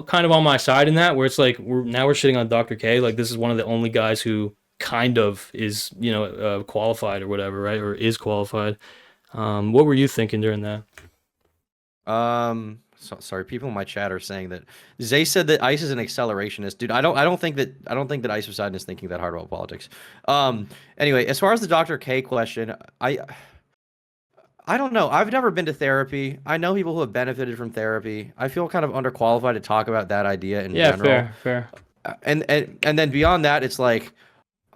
kind of on my side in that, where it's like we're shitting on Dr. K. Like this is one of the only guys who kind of is qualified or whatever, right? Or is qualified. What were you thinking during that? Sorry, people in my chat are saying that Zay said that Ice is an accelerationist, dude. I don't think that Ice Poseidon is thinking that hard about politics. Anyway, as far as the Dr. K question, I don't know. I've never been to therapy. I know people who have benefited from therapy. I feel kind of underqualified to talk about that idea in general. Yeah, fair. And then beyond that, it's like,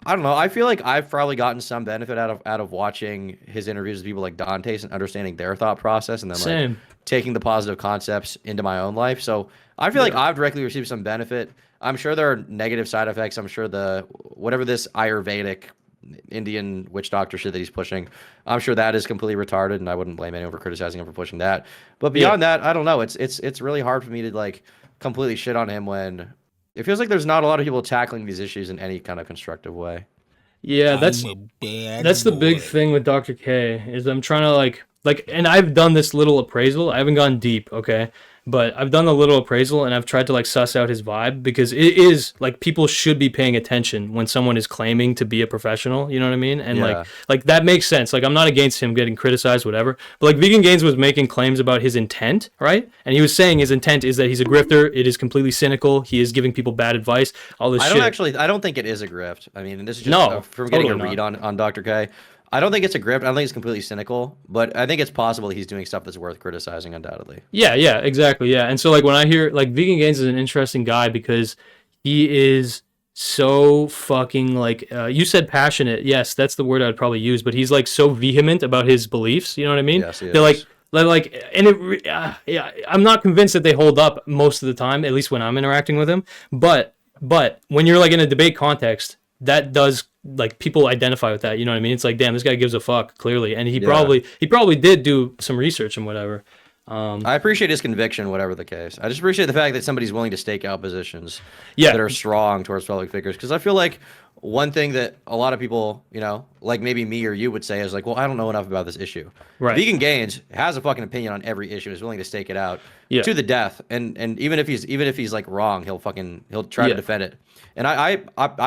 I don't know. I feel like I've probably gotten some benefit out of watching his interviews with people like Dante's and understanding their thought process and then like taking the positive concepts into my own life. So I feel like I've directly received some benefit. I'm sure there are negative side effects. I'm sure whatever this Ayurvedic Indian witch doctor shit that he's pushing, I'm sure that is completely retarded, and I wouldn't blame anyone for criticizing him for pushing that. But beyond that, I don't know. It's really hard for me to like completely shit on him when it feels like there's not a lot of people tackling these issues in any kind of constructive way. Yeah, that's the big thing with Dr. K is I'm trying to like like, and I've done this little appraisal. I haven't gone deep, okay? But I've done a little appraisal and I've tried to like suss out his vibe, because it is like people should be paying attention when someone is claiming to be a professional, you know what I mean? And like that makes sense. Like I'm not against him getting criticized, whatever. But like Vegan Gains was making claims about his intent, right? And he was saying his intent is that he's a grifter. It is completely cynical. He is giving people bad advice. All this shit. I don't think it is a grift. I mean, this is just from getting a read on Dr. K. I don't think it's a grift. I don't think it's completely cynical, but I think it's possible he's doing stuff that's worth criticizing, undoubtedly. Yeah, exactly. Yeah. And so like when I hear like Vegan Gains is an interesting guy because he is so fucking like you said passionate. Yes, that's the word I'd probably use, but he's like so vehement about his beliefs, you know what I mean? Yes, he They're is. like and it yeah, I'm not convinced that they hold up most of the time, at least when I'm interacting with him, but when you're like in a debate context, that does, like, people identify with that, you know what I mean? It's like, damn, this guy gives a fuck, clearly, and he probably did do some research and whatever. I appreciate his conviction, whatever the case. I just appreciate the fact that somebody's willing to stake out positions that are strong towards public figures, because I feel like one thing that a lot of people, you know, like maybe me or you would say is like, well, I don't know enough about this issue. Right. Vegan Gains has a fucking opinion on every issue, is willing to stake it out to the death, and even if he's like wrong, he'll try to defend it. And I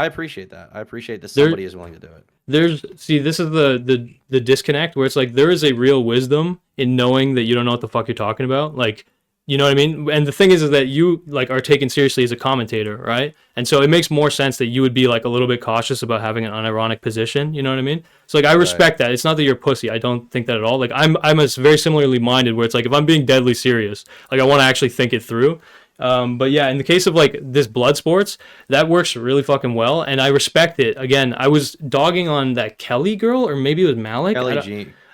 appreciate that. I appreciate that somebody is willing to do it. This is the disconnect, where it's like there is a real wisdom in knowing that you don't know what the fuck you're talking about. Like, you know what I mean? And the thing is that you like are taken seriously as a commentator, right? And so it makes more sense that you would be like a little bit cautious about having an unironic position. You know what I mean? So like I respect that. It's not that you're a pussy. I don't think that at all. Like I'm very similarly minded, where it's like if I'm being deadly serious, like I want to actually think it through. But yeah, in the case of like this blood sports, that works really fucking well, and I respect it. Again, I was dogging on that Kelly girl, or maybe it was Malik.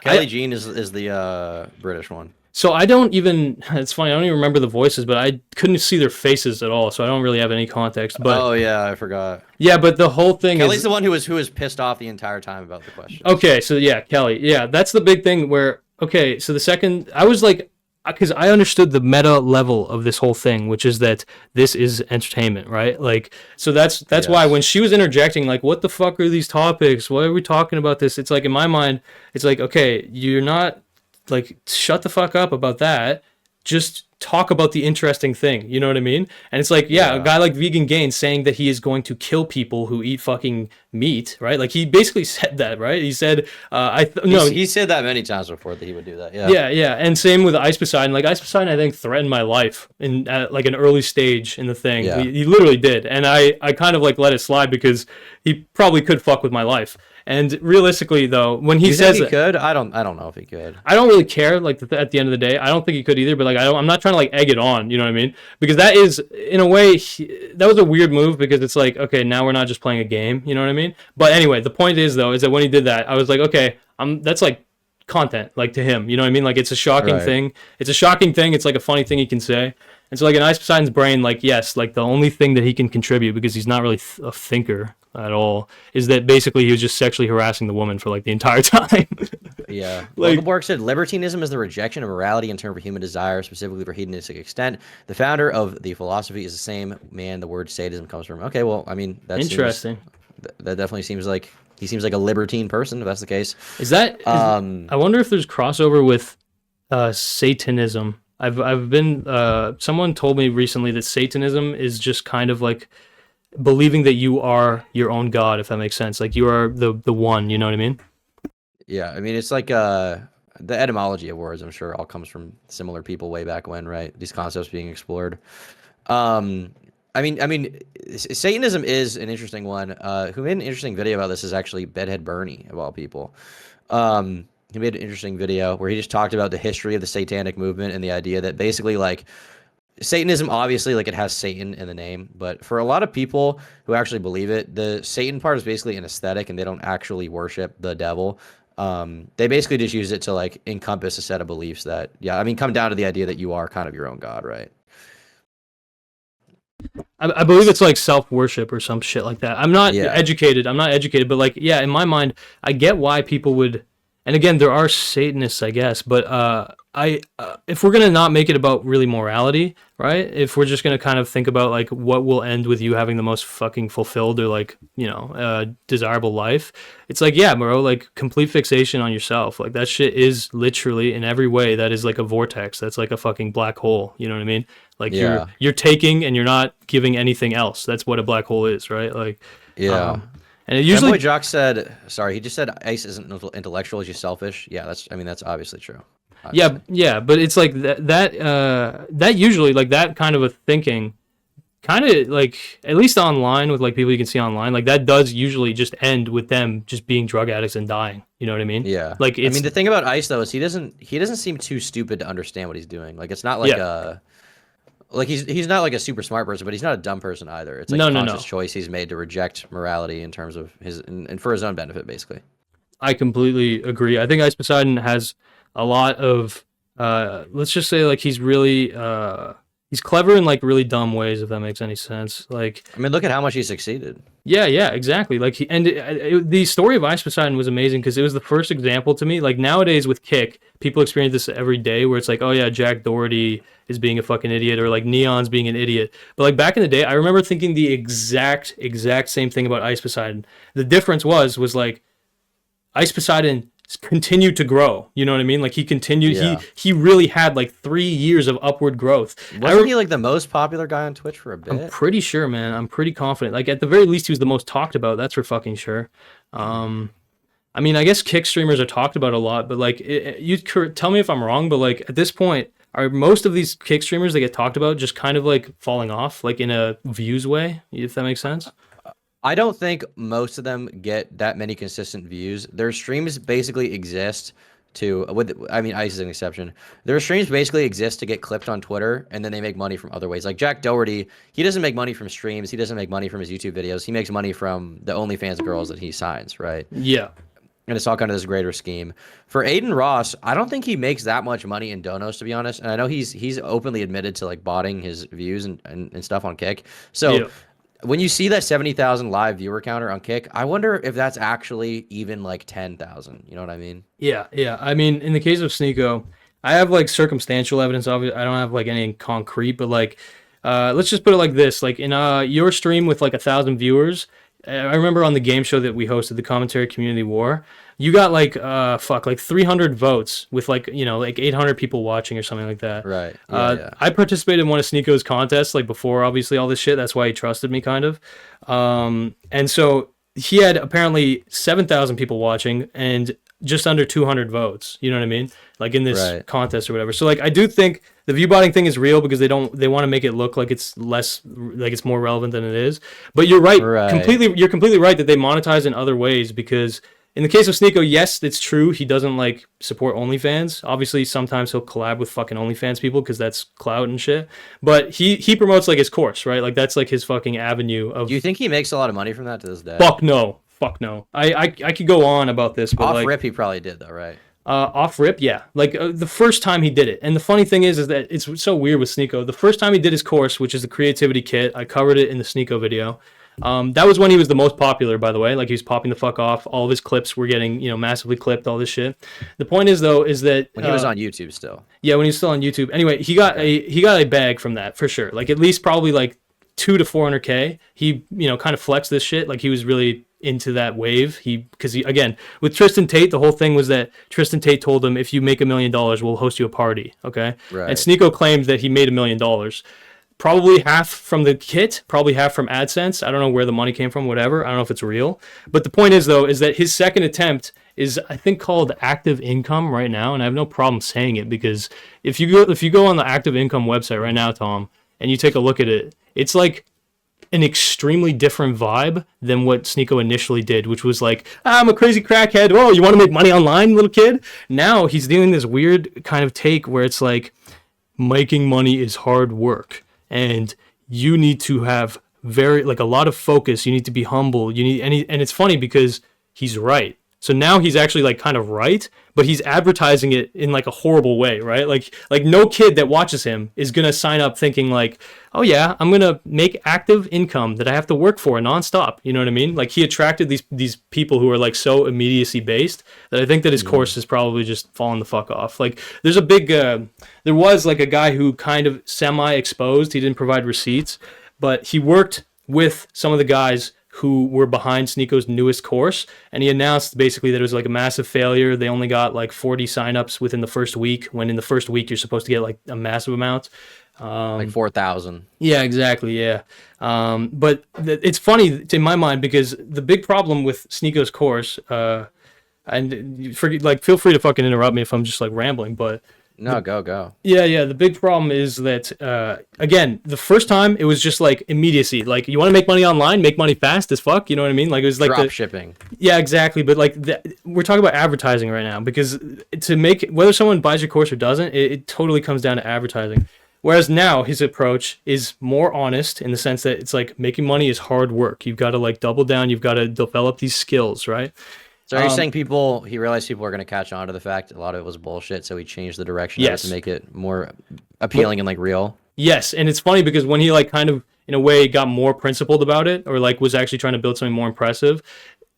Kelly Jean is the British one. So I don't even, it's funny, I don't even remember the voices, but I couldn't see their faces at all, so I don't really have any context. But oh yeah, I forgot. Yeah, but the whole thing Kelly's the one who was pissed off the entire time about the question. Okay, so yeah, Kelly. Yeah, that's the big thing where, okay, so the second, I was like, because I understood the meta level of this whole thing, which is that this is entertainment, right? Like, so that's why when she was interjecting, like, what the fuck are these topics? Why are we talking about this? It's like, in my mind, it's like, okay, you're not, like, shut the fuck up about that. Just talk about the interesting thing. You know what I mean? And it's like, a guy like Vegan Gains saying that he is going to kill people who eat fucking meat, right? Like he basically said that, right? He said, he said that many times before that he would do that. Yeah. And same with Ice Poseidon. Like Ice Poseidon, I think threatened my life in like an early stage in the thing. Yeah. He literally did. And I kind of like let it slide because he probably could fuck with my life. And realistically, though, when he says he could, I don't know if he could. I don't really care. Like at the end of the day, I don't think he could either. But like, I'm not trying to like egg it on. You know what I mean? Because that is, in a way, that was a weird move, because it's like, okay, now we're not just playing a game. You know what I mean? But anyway, the point is though, is that when he did that, I was like, okay, that's like content, like to him. You know what I mean? Like it's a shocking thing. It's a shocking thing. It's like a funny thing he can say. And so like in Ice Poseidon's brain, like yes, like the only thing that he can contribute, because he's not really a thinker at all, is that basically he was just sexually harassing the woman for like the entire time. Yeah. Like Borg said, libertinism is the rejection of morality in terms of human desire, specifically for hedonistic extent. The founder of the philosophy is the same man the word sadism comes from. Okay, well, I mean, that's interesting. That definitely seems like he seems like a libertine person, if that's the case. I wonder if there's crossover with Satanism. I've been someone told me recently that Satanism is just kind of like believing that you are your own god, if that makes sense. Like you are the one, you know what I mean? Yeah, I mean it's like the etymology of words, I'm sure all comes from similar people way back when, right? These concepts being explored. I mean, Satanism is an interesting one. Who made an interesting video about this is actually Bedhead Bernie, of all people. He made an interesting video where he just talked about the history of the satanic movement and the idea that basically like Satanism, obviously, like it has Satan in the name, but for a lot of people who actually believe it, the Satan part is basically an aesthetic and they don't actually worship the devil. They basically just use it to like encompass a set of beliefs that, come down to the idea that you are kind of your own god, right? I believe it's like self-worship or some shit like that. I'm not educated, but like, in my mind, I get why people would, and again, there are Satanists, I guess, but if we're gonna not make it about really morality, right? If we're just gonna kind of think about like what will end with you having the most fucking fulfilled or like desirable life, it's like, yeah, bro, like complete fixation on yourself, like that shit is literally in every way that is like a vortex. That's like a fucking black hole. You know what I mean? Like you're taking and you're not giving anything else. That's what a black hole is, right? Like and it usually. My boy Jock said, sorry, he just said Ice isn't intellectual, he's just selfish. Yeah, that's obviously true. Obviously. Yeah, but it's like that usually like that kind of a thinking, kind of like at least online with like people you can see online, like that does usually just end with them just being drug addicts and dying. You know what I mean? Yeah. Like I mean, the thing about Ice though is he doesn't seem too stupid to understand what he's doing. Like it's not like like he's not like a super smart person, but he's not a dumb person either. It's like a conscious choice he's made to reject morality in terms of his and for his own benefit, basically. I completely agree. I think Ice Poseidon has a lot of let's just say like he's really he's clever in like really dumb ways, if that makes any sense. Like I mean, look at how much he succeeded. Yeah, exactly. Like the story of Ice Poseidon was amazing because it was the first example to me. Like nowadays with Kick, people experience this every day where it's like, oh yeah, Jack Doherty is being a fucking idiot, or like Neon's being an idiot. But like back in the day, I remember thinking the exact same thing about Ice Poseidon. The difference was like Ice Poseidon continued to grow. You know what I mean? Like he continued. Yeah. He really had like 3 years of upward growth. Wasn't he like the most popular guy on Twitch for a bit? I'm pretty sure, man. I'm pretty confident. Like at the very least, he was the most talked about. That's for fucking sure. I mean, I guess Kick streamers are talked about a lot, but like you tell me if I'm wrong, but like at this point, are most of these Kick streamers that get talked about just kind of like falling off, like in a views way, if that makes sense? I don't think most of them get that many consistent views. Their streams basically exist I mean, Ice is an exception. Their streams basically exist to get clipped on Twitter, and then they make money from other ways. Like Jack Doherty, he doesn't make money from streams. He doesn't make money from his YouTube videos. He makes money from the OnlyFans girls that he signs, right? Yeah. And it's all kind of this greater scheme. For Aiden Ross, I don't think he makes that much money in donos, to be honest. And I know he's openly admitted to like botting his views and stuff on Kick. So yeah. When you see that 70,000 live viewer counter on Kick, I wonder if that's actually even like 10,000. You know what I mean? Yeah. I mean, in the case of Sneako, I have like circumstantial evidence. Obviously, I don't have like any concrete, but like, let's just put it like this: like in your stream with like 1,000 viewers, I remember on the game show that we hosted, the Commentary Community War, you got like 300 votes with like, you know, like 800 people watching or something like that. Right. Yeah. I participated in one of Sneako's contests like before obviously all this shit. That's why he trusted me kind of. And so he had apparently 7,000 people watching and just under 200 votes. You know what I mean? Like in this contest or whatever. So like I do think the viewbotting thing is real because they want to make it look like it's less, like it's more relevant than it is. But you're right. You're completely right that they monetize in other ways because in the case of Sneako, yes, it's true. He doesn't like support OnlyFans. Obviously, sometimes he'll collab with fucking OnlyFans people because that's clout and shit. But he promotes like his course, right? Like that's like his fucking avenue of. Do you think he makes a lot of money from that to this day? Fuck no. I could go on about this, but off rip he probably did though, right? Off rip, yeah. Like the first time he did it, and the funny thing is that it's so weird with Sneako. The first time he did his course, which is the creativity kit, I covered it in the Sneako video. That was when he was the most popular, by the way. Like he was popping the fuck off. All of his clips were getting, you know, massively clipped. All this shit. The point is though, is that when he was on YouTube still. Yeah, when he was still on YouTube. Anyway, he got a bag from that for sure. Like at least probably like 200 to 400K. He, you know, kind of flexed this shit. Like he was really into that wave. Because again, with Tristan Tate, the whole thing was that Tristan Tate told him, if you make $1 million, we'll host you a party. Okay. Right. And Sneako claimed that he made $1 million. Probably half from the kit, probably half from AdSense. I don't know where the money came from, whatever. I don't know if it's real. But the point is, though, is that his second attempt is, I think, called Active Income right now. And I have no problem saying it because if you go on the Active Income website right now, Tom, and you take a look at it, it's like an extremely different vibe than what Sneako initially did, which was like, I'm a crazy crackhead. Oh, you want to make money online, little kid? Now he's doing this weird kind of take where it's like, making money is hard work. And you need to have a lot of focus. You need to be humble. And it's funny because he's right. So now he's actually like kind of right, but he's advertising it in like a horrible way, right? Like no kid that watches him is gonna sign up thinking like, oh yeah, I'm gonna make active income that I have to work for nonstop. You know what I mean? Like he attracted these people who are like so immediacy based that I think that his course has probably just fallen the fuck off. Like there's a big, there was like a guy who kind of semi-exposed. He didn't provide receipts, but he worked with some of the guys who were behind Sneako's newest course, and he announced basically that it was like a massive failure. They only got like 40 signups within the first week, when in the first week you're supposed to get like a massive amount. Like 4,000. Yeah, exactly. Yeah. But it's funny in my mind because the big problem with Sneako's course, and feel free to fucking interrupt me if I'm just like rambling, but No, go. Yeah. The big problem is that, again, the first time it was just like immediacy. Like, you want to make money online, make money fast as fuck. You know what I mean? Like, it was like drop shipping. Yeah, exactly. But like, we're talking about advertising right now, because to make whether someone buys your course or doesn't, it totally comes down to advertising. Whereas now his approach is more honest in the sense that it's like making money is hard work. You've got to like double down. You've got to develop these skills, right? So are you saying he realized people are going to catch on to the fact a lot of it was bullshit, so he changed the direction of it to make it more appealing and like real? Yes, and it's funny because when he like kind of in a way got more principled about it, or like was actually trying to build something more impressive,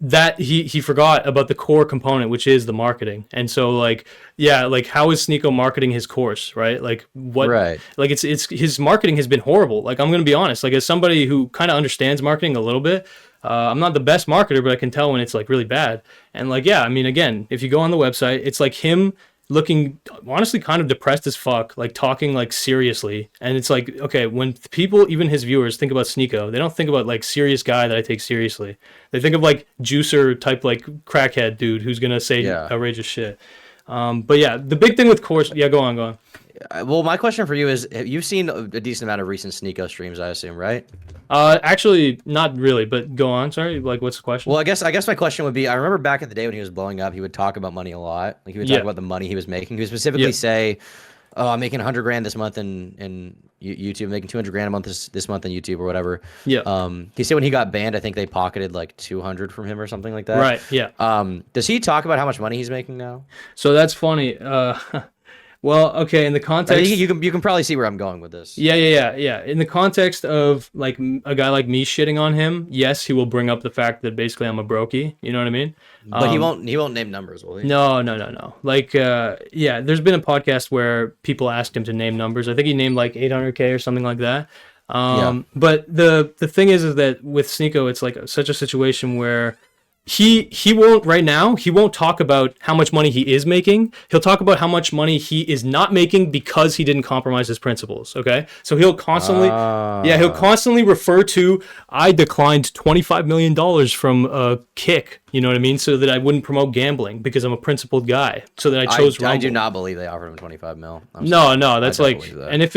that he forgot about the core component, which is the marketing. And so like, yeah, like how is Sneako marketing his course, right? Like what, right. Like it's his marketing has been horrible. Like I'm going to be honest, like as somebody who kind of understands marketing a little bit, I'm not the best marketer, but I can tell when it's like really bad. And like, yeah, I mean, again, if you go on the website, it's like him looking honestly kind of depressed as fuck, like talking like seriously. And it's like, okay, when people, even his viewers, think about Sneako, they don't think about like serious guy that I take seriously. They think of like juicer type like crackhead dude who's gonna say outrageous shit. But yeah, the big thing with course, yeah, go on. Well, my question for you is, you've seen a decent amount of recent Sneako streams, I assume, right? Actually, not really, but go on. Sorry, like, what's the question? Well, I guess my question would be, I remember back in the day when he was blowing up, he would talk about money a lot. Like he would talk about the money he was making. He would specifically say, "Oh, I'm making 100 grand this month in YouTube, making 200 grand a month this month in YouTube or whatever." Yeah. He said when he got banned, I think they pocketed like 200 from him or something like that. Right. Yeah. Does he talk about how much money he's making now? So that's funny. Well, okay, in the context... you can probably see where I'm going with this. Yeah. In the context of, like, a guy like me shitting on him, yes, he will bring up the fact that basically I'm a brokey, you know what I mean? But he won't name numbers, will he? No. Like, yeah, there's been a podcast where people asked him to name numbers. I think he named, like, 800K or something like that. But the thing is that with Sneako, it's, like, such a situation where... He won't right now. He won't talk about how much money he is making. He'll talk about how much money he is not making because he didn't compromise his principles. Okay, so he'll constantly refer to, I declined $25 million from Kick. You know what I mean? So that I wouldn't promote gambling because I'm a principled guy. So that I chose. I do not believe they offered him 25 mil. No, that's like. And if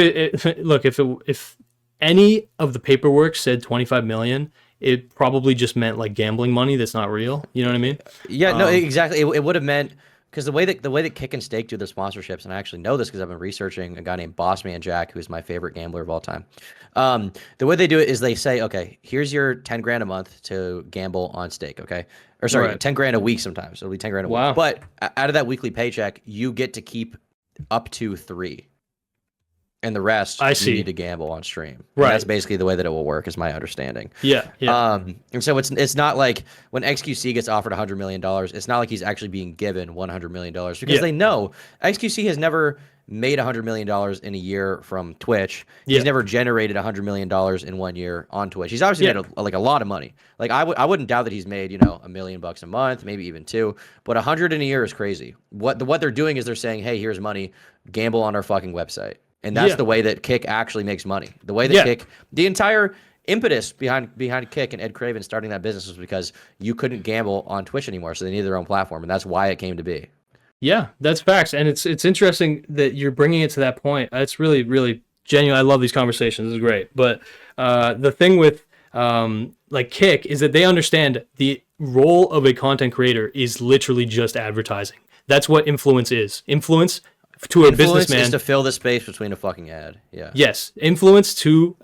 any of the paperwork said 25 million. It probably just meant like gambling money that's not real. You know what I mean? Yeah, no, exactly. It would have meant, because the way that Kick and Stake do their sponsorships, and I actually know this because I've been researching a guy named Bossman Jack, who's my favorite gambler of all time. The way they do it is they say, okay, here's your 10 grand a month to gamble on Stake, okay? Or sorry, 10 grand a week sometimes. It'll be 10 grand a week. But out of that weekly paycheck, you get to keep up to 3. And the rest, you need to gamble on stream. Right. And that's basically the way that it will work, is my understanding. Yeah. And so it's not like when XQC gets offered $100 million, it's not like he's actually being given $100 million, because they know XQC has never made $100 million in a year from Twitch. He's never generated $100 million in 1 year on Twitch. He's obviously made a lot of money. Like I wouldn't doubt that he's made, $1 million a month, maybe even 2, but 100 in a year is crazy. What they're doing is they're saying, hey, here's money, gamble on our fucking website. And that's the way that Kick actually makes money. The way that Kick, the entire impetus behind Kick and Ed Craven starting that business was because you couldn't gamble on Twitch anymore, so they needed their own platform, and that's why it came to be. Yeah, that's facts, and it's interesting that you're bringing it to that point. It's really, really genuine. I love these conversations. It's great. But the thing with like Kick is that they understand the role of a content creator is literally just advertising. That's what influence is. Influence to a Influence businessman. is to fill the space between a fucking ad. Yeah. Yes, influence to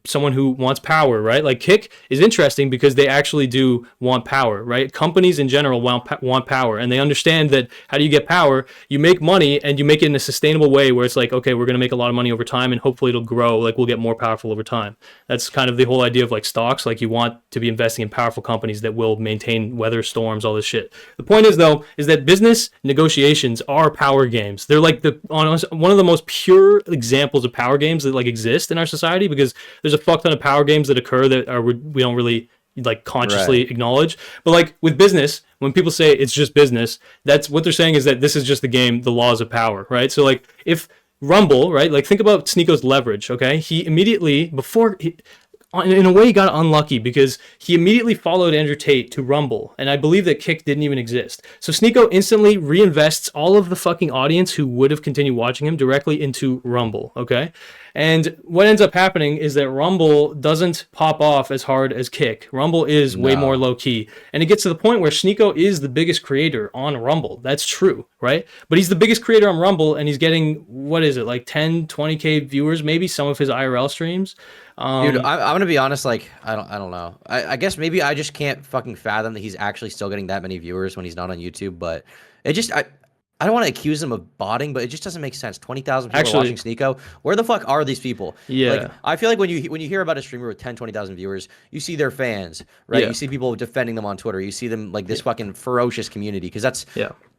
someone who wants power, right? Like Kick is interesting because they actually do want power, right? Companies in general want power, and they understand that how do you get power? You make money, and you make it in a sustainable way where it's like, okay, we're going to make a lot of money over time, and hopefully it'll grow. Like we'll get more powerful over time. That's kind of the whole idea of like stocks. Like you want to be investing in powerful companies that will maintain weather storms, all this shit. The point is though, is that business negotiations are power games. They're like one of the most pure examples of power games that like exist in our society, because there's a fuck ton of power games that occur that we don't really like consciously acknowledge. But like with business, when people say it's just business, that's what they're saying is that this is just the game, the laws of power, right? So like if Rumble, right, like think about Sneako's leverage, okay? He immediately, in a way, he got unlucky because he immediately followed Andrew Tate to Rumble, and I believe that Kick didn't even exist. So Sneako instantly reinvests all of the fucking audience who would have continued watching him directly into Rumble, okay? And what ends up happening is that Rumble doesn't pop off as hard as Kick. Rumble is way more low-key. And it gets to the point where Sneako is the biggest creator on Rumble. That's true, right? But he's the biggest creator on Rumble, and he's getting, what is it, like 10, 20K viewers, maybe, some of his IRL streams. Dude, I'm gonna be honest. Like, I don't know. I guess maybe I just can't fucking fathom that he's actually still getting that many viewers when he's not on YouTube. But it just, I don't want to accuse him of botting, but it just doesn't make sense. 20,000 people watching Sneako. Where the fuck are these people? Yeah. Like, I feel like when you hear about a streamer with 10, 20,000 viewers, you see their fans, right? Yeah. You see people defending them on Twitter. You see them like this fucking ferocious community, because that's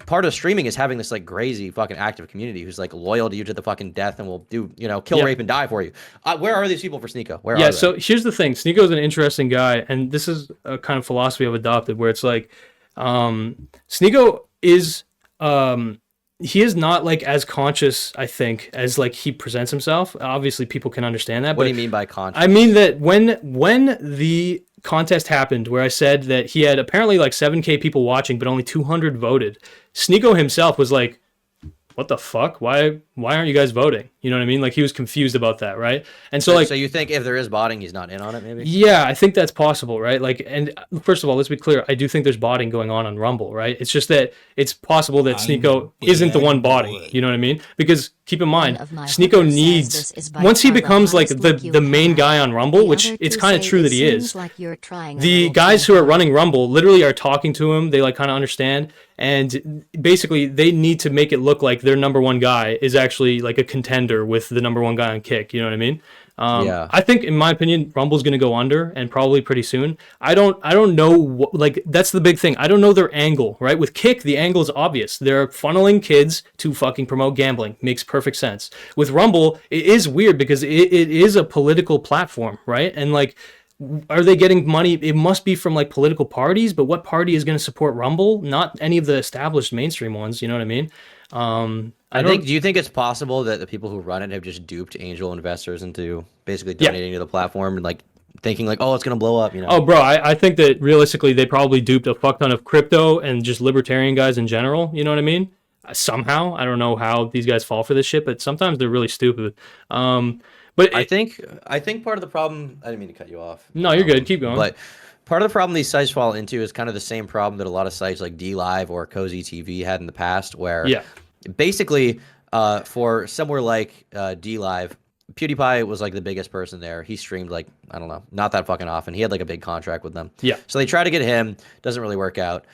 part of streaming is having this like crazy fucking active community who's like loyal to you to the fucking death and will do, kill, rape, and die for you. Where are these people for Sneako? Where are they? So here's the thing. Sneako's an interesting guy, and this is a kind of philosophy I've adopted where it's like Sneako is he is not like as conscious, I think, as like he presents himself. Obviously people can understand that. What do you mean by conscious? I mean that when the contest happened where I said that he had apparently like 7K people watching but only 200 voted, Sneako himself was like, what the fuck? Why aren't you guys voting? You know what I mean? Like he was confused about that, right? And so like, so you think if there is botting, he's not in on it, maybe? Yeah, I think that's possible, right? Like, and first of all, let's be clear. I do think there's botting going on Rumble, right? It's just that it's possible that Sneako isn't the one botting. You know what I mean? Because keep in mind, Sneako needs, once he becomes like the main guy on Rumble, which it's kind of true that he is. The guys who are running Rumble literally are talking to him. They like kind of understand. And basically, they need to make it look like their number one guy is actually like a contender with the number one guy on Kick. You know what I mean? I think, in my opinion, Rumble's going to go under, and probably pretty soon. I don't know what, like, that's the big thing. I don't know their angle, right? With Kick, the angle is obvious. They're funneling kids to fucking promote gambling. Makes perfect sense. With Rumble, it is weird because it is a political platform, right? And like, are they getting money? It must be from like political parties, but what party is going to support Rumble? Not any of the established mainstream ones. You know what I mean? Do you think it's possible that the people who run it have just duped angel investors into basically donating to the platform and like thinking like, oh, it's going to blow up, Oh, bro, I think that realistically they probably duped a fuck ton of crypto and just libertarian guys in general. You know what I mean? Somehow, I don't know how these guys fall for this shit, but sometimes they're really stupid. But I think part of the problem, I didn't mean to cut you off. No, you're good. Keep going. But part of the problem these sites fall into is kind of the same problem that a lot of sites like DLive or Cozy TV had in the past, where basically for somewhere like DLive, PewDiePie was like the biggest person there. He streamed like, I don't know, not that fucking often. He had like a big contract with them. Yeah. So they try to get him. Doesn't really work out.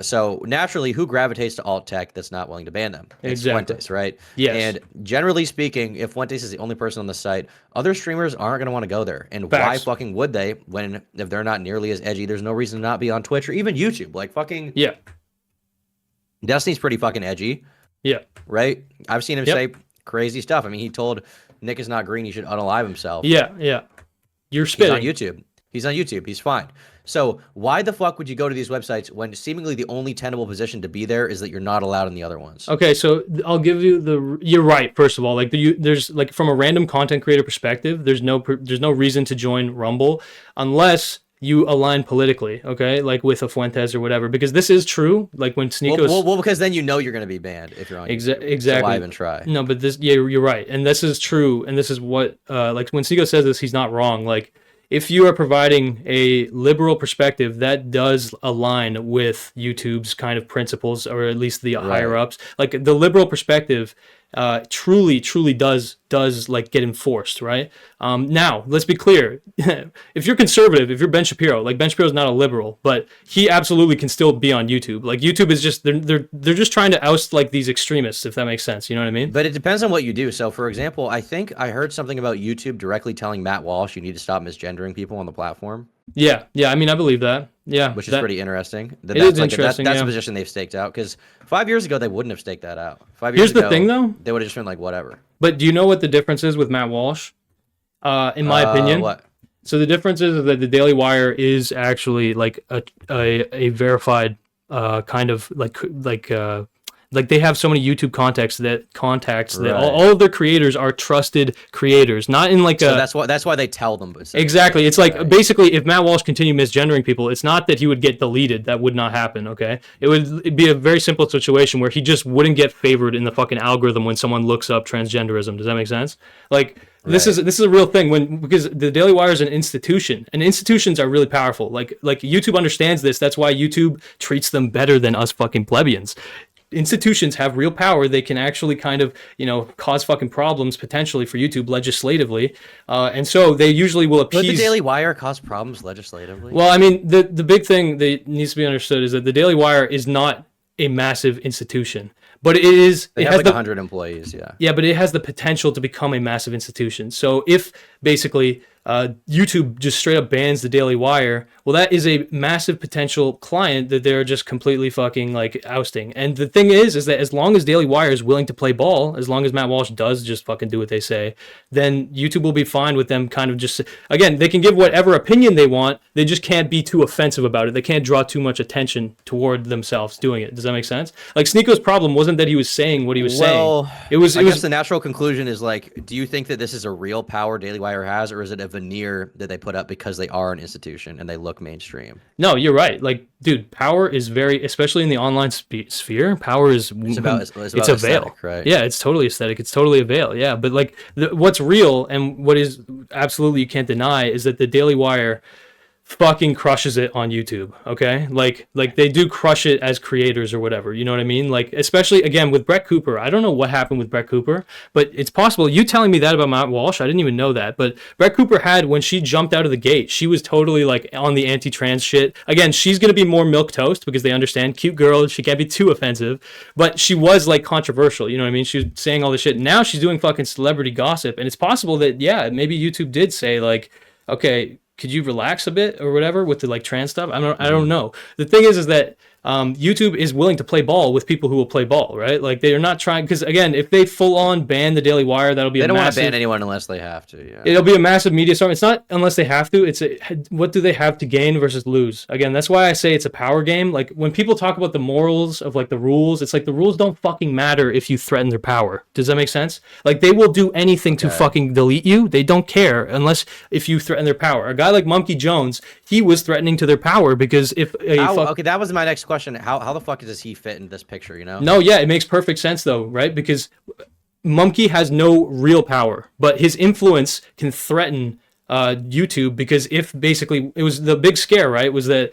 So naturally, who gravitates to alt tech that's not willing to ban them? It's Fuentes, right? Yes. And generally speaking, if Fuentes is the only person on the site, other streamers aren't going to want to go there. And why fucking would they if they're not nearly as edgy? There's no reason to not be on Twitch or even YouTube. Like fucking Destiny's pretty fucking edgy. Yeah. Right? I've seen him say crazy stuff. I mean, he told Nick is not green, he should unalive himself. Yeah. You're spitting. He's on YouTube. He's fine. So why the fuck would you go to these websites when seemingly the only tenable position to be there is that you're not allowed in the other ones? Okay, so I'll give you you're right, first of all. Like there's like from a random content creator perspective, there's no reason to join Rumble unless you align politically, okay? Like with a Fuentes or whatever, because this is true. Like when Sneako's... Well, because then you know you're going to be banned if you're on YouTube. Exactly. So why even try? No, but you're right. And this is true. And this is what, like when Sneako says this, he's not wrong. Like if you are providing a liberal perspective, that does align with YouTube's kind of principles, or at least the higher ups. Like the liberal perspective truly does like get enforced, right? Now, let's be clear. If you're conservative, if you're Ben Shapiro, like Ben Shapiro's not a liberal, but he absolutely can still be on YouTube. Like YouTube is just they're just trying to oust like these extremists, if that makes sense. You know what I mean? But it depends on what you do. So, for example, I think I heard something about YouTube directly telling Matt Walsh you need to stop misgendering people on the platform. Yeah. I mean, I believe that. Yeah, which is pretty interesting. It is interesting. That's yeah. a position they've staked out, because 5 years ago they wouldn't have staked that out. 5 Here's years ago, the thing, though. They would have just been like, whatever. But do you know what the difference is with Matt Walsh? In my opinion, what? So the difference is that the Daily Wire is actually like a verified kind of like they have so many YouTube contacts that all of their creators are trusted creators, not in like so that's why they tell them. Exactly. It's like basically if Matt Walsh continued misgendering people, it's not that he would get deleted. That would not happen. Okay, it'd be a very simple situation where he just wouldn't get favored in the fucking algorithm when someone looks up transgenderism. Does that make sense? Like. This is a real thing because the Daily Wire is an institution, and institutions are really powerful. Like YouTube understands this. That's why YouTube treats them better than us fucking plebeians. Institutions have real power. They can actually kind of, cause fucking problems potentially for YouTube legislatively. And so they usually will appease. Would the Daily Wire cause problems legislatively? Well, I mean, the big thing that needs to be understood is that the Daily Wire is not a massive institution. But it is. They have like 100 employees, yeah. Yeah, but it has the potential to become a massive institution. So if basically YouTube just straight up bans the Daily Wire, well, that is a massive potential client that they're just completely fucking like ousting. And the thing is that as long as Daily Wire is willing to play ball, as long as Matt Walsh does just fucking do what they say, then YouTube will be fine with them kind of just, again, they can give whatever opinion they want. They just can't be too offensive about it. They can't draw too much attention toward themselves doing it. Does that make sense? Like Sneako's problem wasn't that he was saying what he was saying. I guess the natural conclusion is like, do you think that this is a real power Daily Wire has, or is it a veneer that they put up because they are an institution and they look mainstream? No, you're right. Like, dude, power is very, especially in the online sphere, power is it's a veil, right? Yeah, it's totally aesthetic. It's totally a veil. Yeah, but like what's real and what is absolutely you can't deny is that the Daily Wire fucking crushes it on YouTube, okay? Like they do crush it as creators or whatever, you know what I mean? Like, especially, again, with Brett Cooper. I don't know what happened with Brett Cooper, but it's possible. You telling me that about Matt Walsh, I didn't even know that, but Brett Cooper when she jumped out of the gate, she was totally, like, on the anti-trans shit. Again, she's gonna be more milquetoast because they understand, cute girl, she can't be too offensive, but she was, like, controversial, you know what I mean? She was saying all this shit. Now she's doing fucking celebrity gossip, and it's possible that, yeah, maybe YouTube did say, like, okay, could you relax a bit or whatever with the like trans stuff? I don't know. The thing is that YouTube is willing to play ball with people who will play ball, right? Like they are not trying, because again, if they full on ban the Daily Wire, that'll be they don't want to ban anyone unless they have to. Yeah, it'll be a massive media storm. It's not unless they have to. It's what do they have to gain versus lose? Again, that's why I say it's a power game. Like when people talk about the morals of like the rules, it's like the rules don't fucking matter if you threaten their power. Does that make sense? Like they will do anything to fucking delete you. They don't care if you threaten their power. A guy like Monkey Jones, he was threatening to their power because if okay, that was my next question. How the fuck does he fit in this picture, you know? No, yeah, it makes perfect sense though, right? Because Monkey has no real power, but his influence can threaten YouTube, because if basically it was the big scare, right? Was that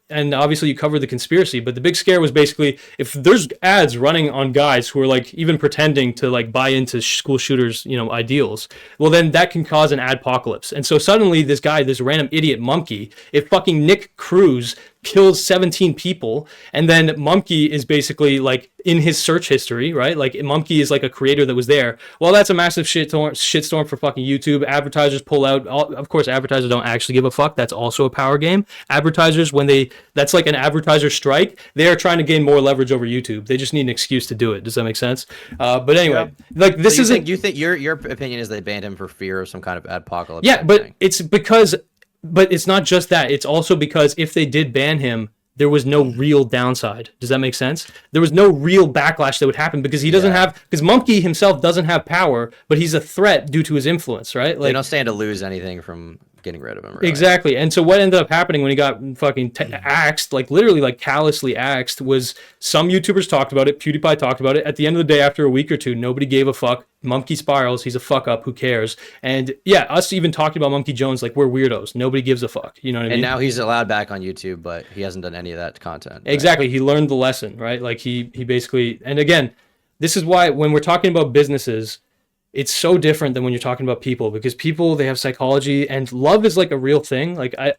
and obviously you covered the conspiracy, but the big scare was basically if there's ads running on guys who are like even pretending to like buy into school shooters, ideals, well then that can cause an adpocalypse. And so suddenly this random idiot Monkey, if fucking Nick Cruz kills 17 people, and then Mumkey is basically like in his search history, right? Like Mumkey is like a creator that was there. Well, that's a massive shitstorm for fucking YouTube. Advertisers pull out. Of course, advertisers don't actually give a fuck. That's also a power game. Advertisers, that's like an advertiser strike. They are trying to gain more leverage over YouTube. They just need an excuse to do it. Does that make sense? But anyway, like this isn't. You think your opinion is they banned him for fear of some kind of adpocalypse? Yeah, but it's because. But it's not just that. It's also because if they did ban him, there was no real downside. Does that make sense? There was no real backlash that would happen because he doesn't have, because Mumkey himself doesn't have power, but he's a threat due to his influence, right? Like, they don't stand to lose anything from getting rid of him. Really. Exactly. And so what ended up happening when he got fucking axed, like literally like callously axed, was some YouTubers talked about it. PewDiePie talked about it. At the end of the day, after a week or two, nobody gave a fuck. Mumkey spirals. He's a fuck up. Who cares? And yeah, us even talking about Monkey Jones, like we're weirdos. Nobody gives a fuck. You know what I mean? And now he's allowed back on YouTube, but he hasn't done any of that content. Right? Exactly. He learned the lesson, right? Like he basically, and again, this is why when we're talking about businesses, it's so different than when you're talking about people, because people, they have psychology, and love is like a real thing. Like I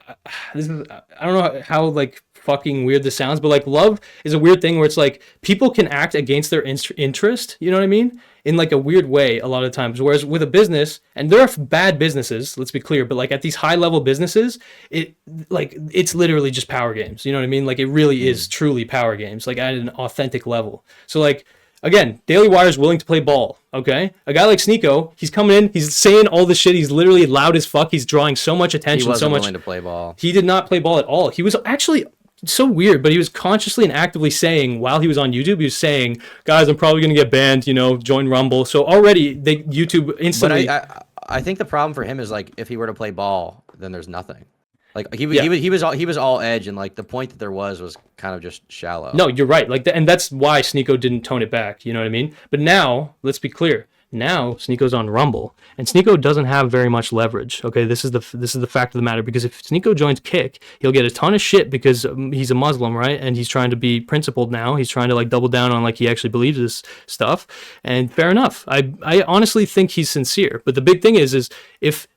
don't know how like fucking weird this sounds, but like love is a weird thing where it's like people can act against their interest, you know what I mean, in like a weird way a lot of times. Whereas with a business, and there are bad businesses, let's be clear, but like at these high level businesses, it's literally just power games, you know what I mean? Like it really is truly power games, like at an authentic level. So like, again, Daily Wire is willing to play ball, okay? A guy like Sneako, he's coming in, he's saying all this shit, he's literally loud as fuck, he's drawing so much attention, He wasn't so much. willing to play ball. He did not play ball at all. He was actually so weird, but he was consciously and actively saying, while he was on YouTube, he was saying, guys, I'm probably going to get banned, you know, join Rumble. So already, YouTube instantly... But I think the problem for him is, like, if he were to play ball, then there's nothing. Like he was all edge, and like the point that there was kind of just shallow. No, you're right. Like, and that's why Sneako didn't tone it back. You know what I mean? But now, let's be clear. Now Sneako's on Rumble, and Sneako doesn't have very much leverage. Okay, this is the fact of the matter. Because if Sneako joins Kick, he'll get a ton of shit because he's a Muslim, right? And he's trying to be principled now. He's trying to like double down on like he actually believes this stuff. And fair enough. I honestly think he's sincere. But the big thing is if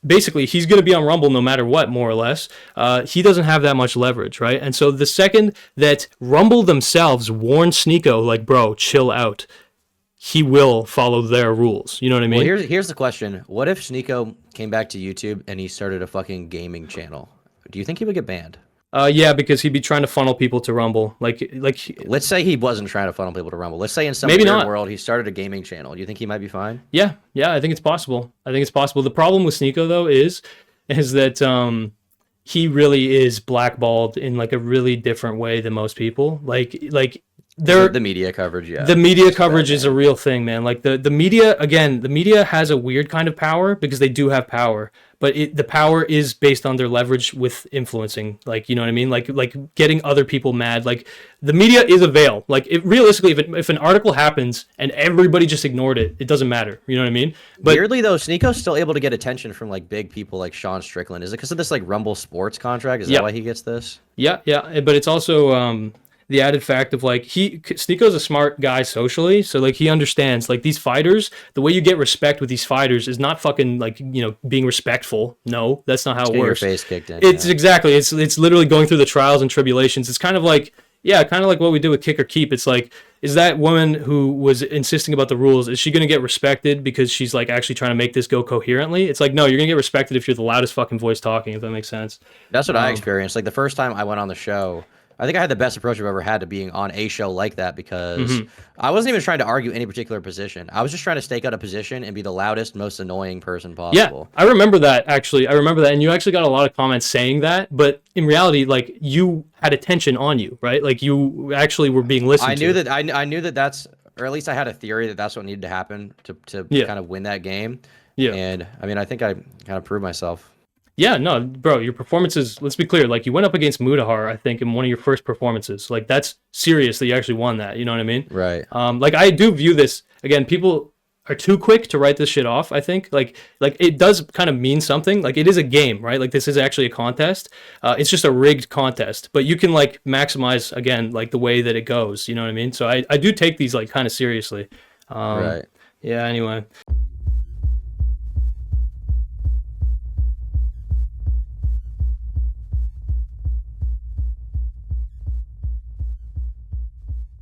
basically he's going to be on Rumble no matter what, more or less, he doesn't have that much leverage, right? And so the second that Rumble themselves warn Sneako, like, bro, chill out, he will follow their rules. You know what I mean? Well, here's the question. What if Sneako came back to YouTube and he started a fucking gaming channel? Do you think he would get banned? Yeah, because he'd be trying to funnel people to Rumble. Like, let's say he wasn't trying to funnel people to Rumble. Let's say in some maybe weird not. world he started a gaming channel. Do you think he might be fine? Yeah, I think it's possible. The problem with Sneako though is that he really is blackballed in like a really different way than most people. Like the media coverage, yeah. The media coverage is a real thing, man. Like the media, again, the media has a weird kind of power because they do have power, but the power is based on their leverage with influencing. Like, you know what I mean? Like getting other people mad. Like the media is a veil. Like realistically, if an article happens and everybody just ignored it, it doesn't matter. You know what I mean? But weirdly though, Sneako's still able to get attention from like big people like Sean Strickland. Is it because of this like Rumble Sports contract? Is that why he gets this? Yeah. But it's also the added fact of like Sneako's a smart guy socially, so like he understands like these fighters, the way you get respect with these fighters is not fucking like, you know, being respectful. No, that's not how it works. Your face kicked in. It's exactly. It's literally going through the trials and tribulations. It's kind of like what we do with Kick or Keep. It's like, is that woman who was insisting about the rules, is she going to get respected because she's like actually trying to make this go coherently? It's like, no, you're going to get respected if you're the loudest fucking voice talking, if that makes sense. That's what I experienced. Like the first time I went on the show, I think I had the best approach I've ever had to being on a show like that because I wasn't even trying to argue any particular position. I was just trying to stake out a position and be the loudest, most annoying person possible. Yeah, I remember that, actually. And you actually got a lot of comments saying that, but in reality, like, you had attention on you, right? Like, you actually were being listened to. I knew that that's, or at least I had a theory that that's what needed to happen to kind of win that game. Yeah. And, I mean, I think I kind of proved myself. Yeah, no, bro, your performances, let's be clear, like, you went up against Mudahar, I think, in one of your first performances. Like, that's serious that you actually won that, you know what I mean? Right. Like, I do view this, again, people are too quick to write this shit off, I think. Like it does kind of mean something. Like, it is a game, right? Like, this is actually a contest. It's just a rigged contest. But you can, like, maximize, again, like, the way that it goes, you know what I mean? So I do take these, like, kind of seriously. Right. Yeah, anyway.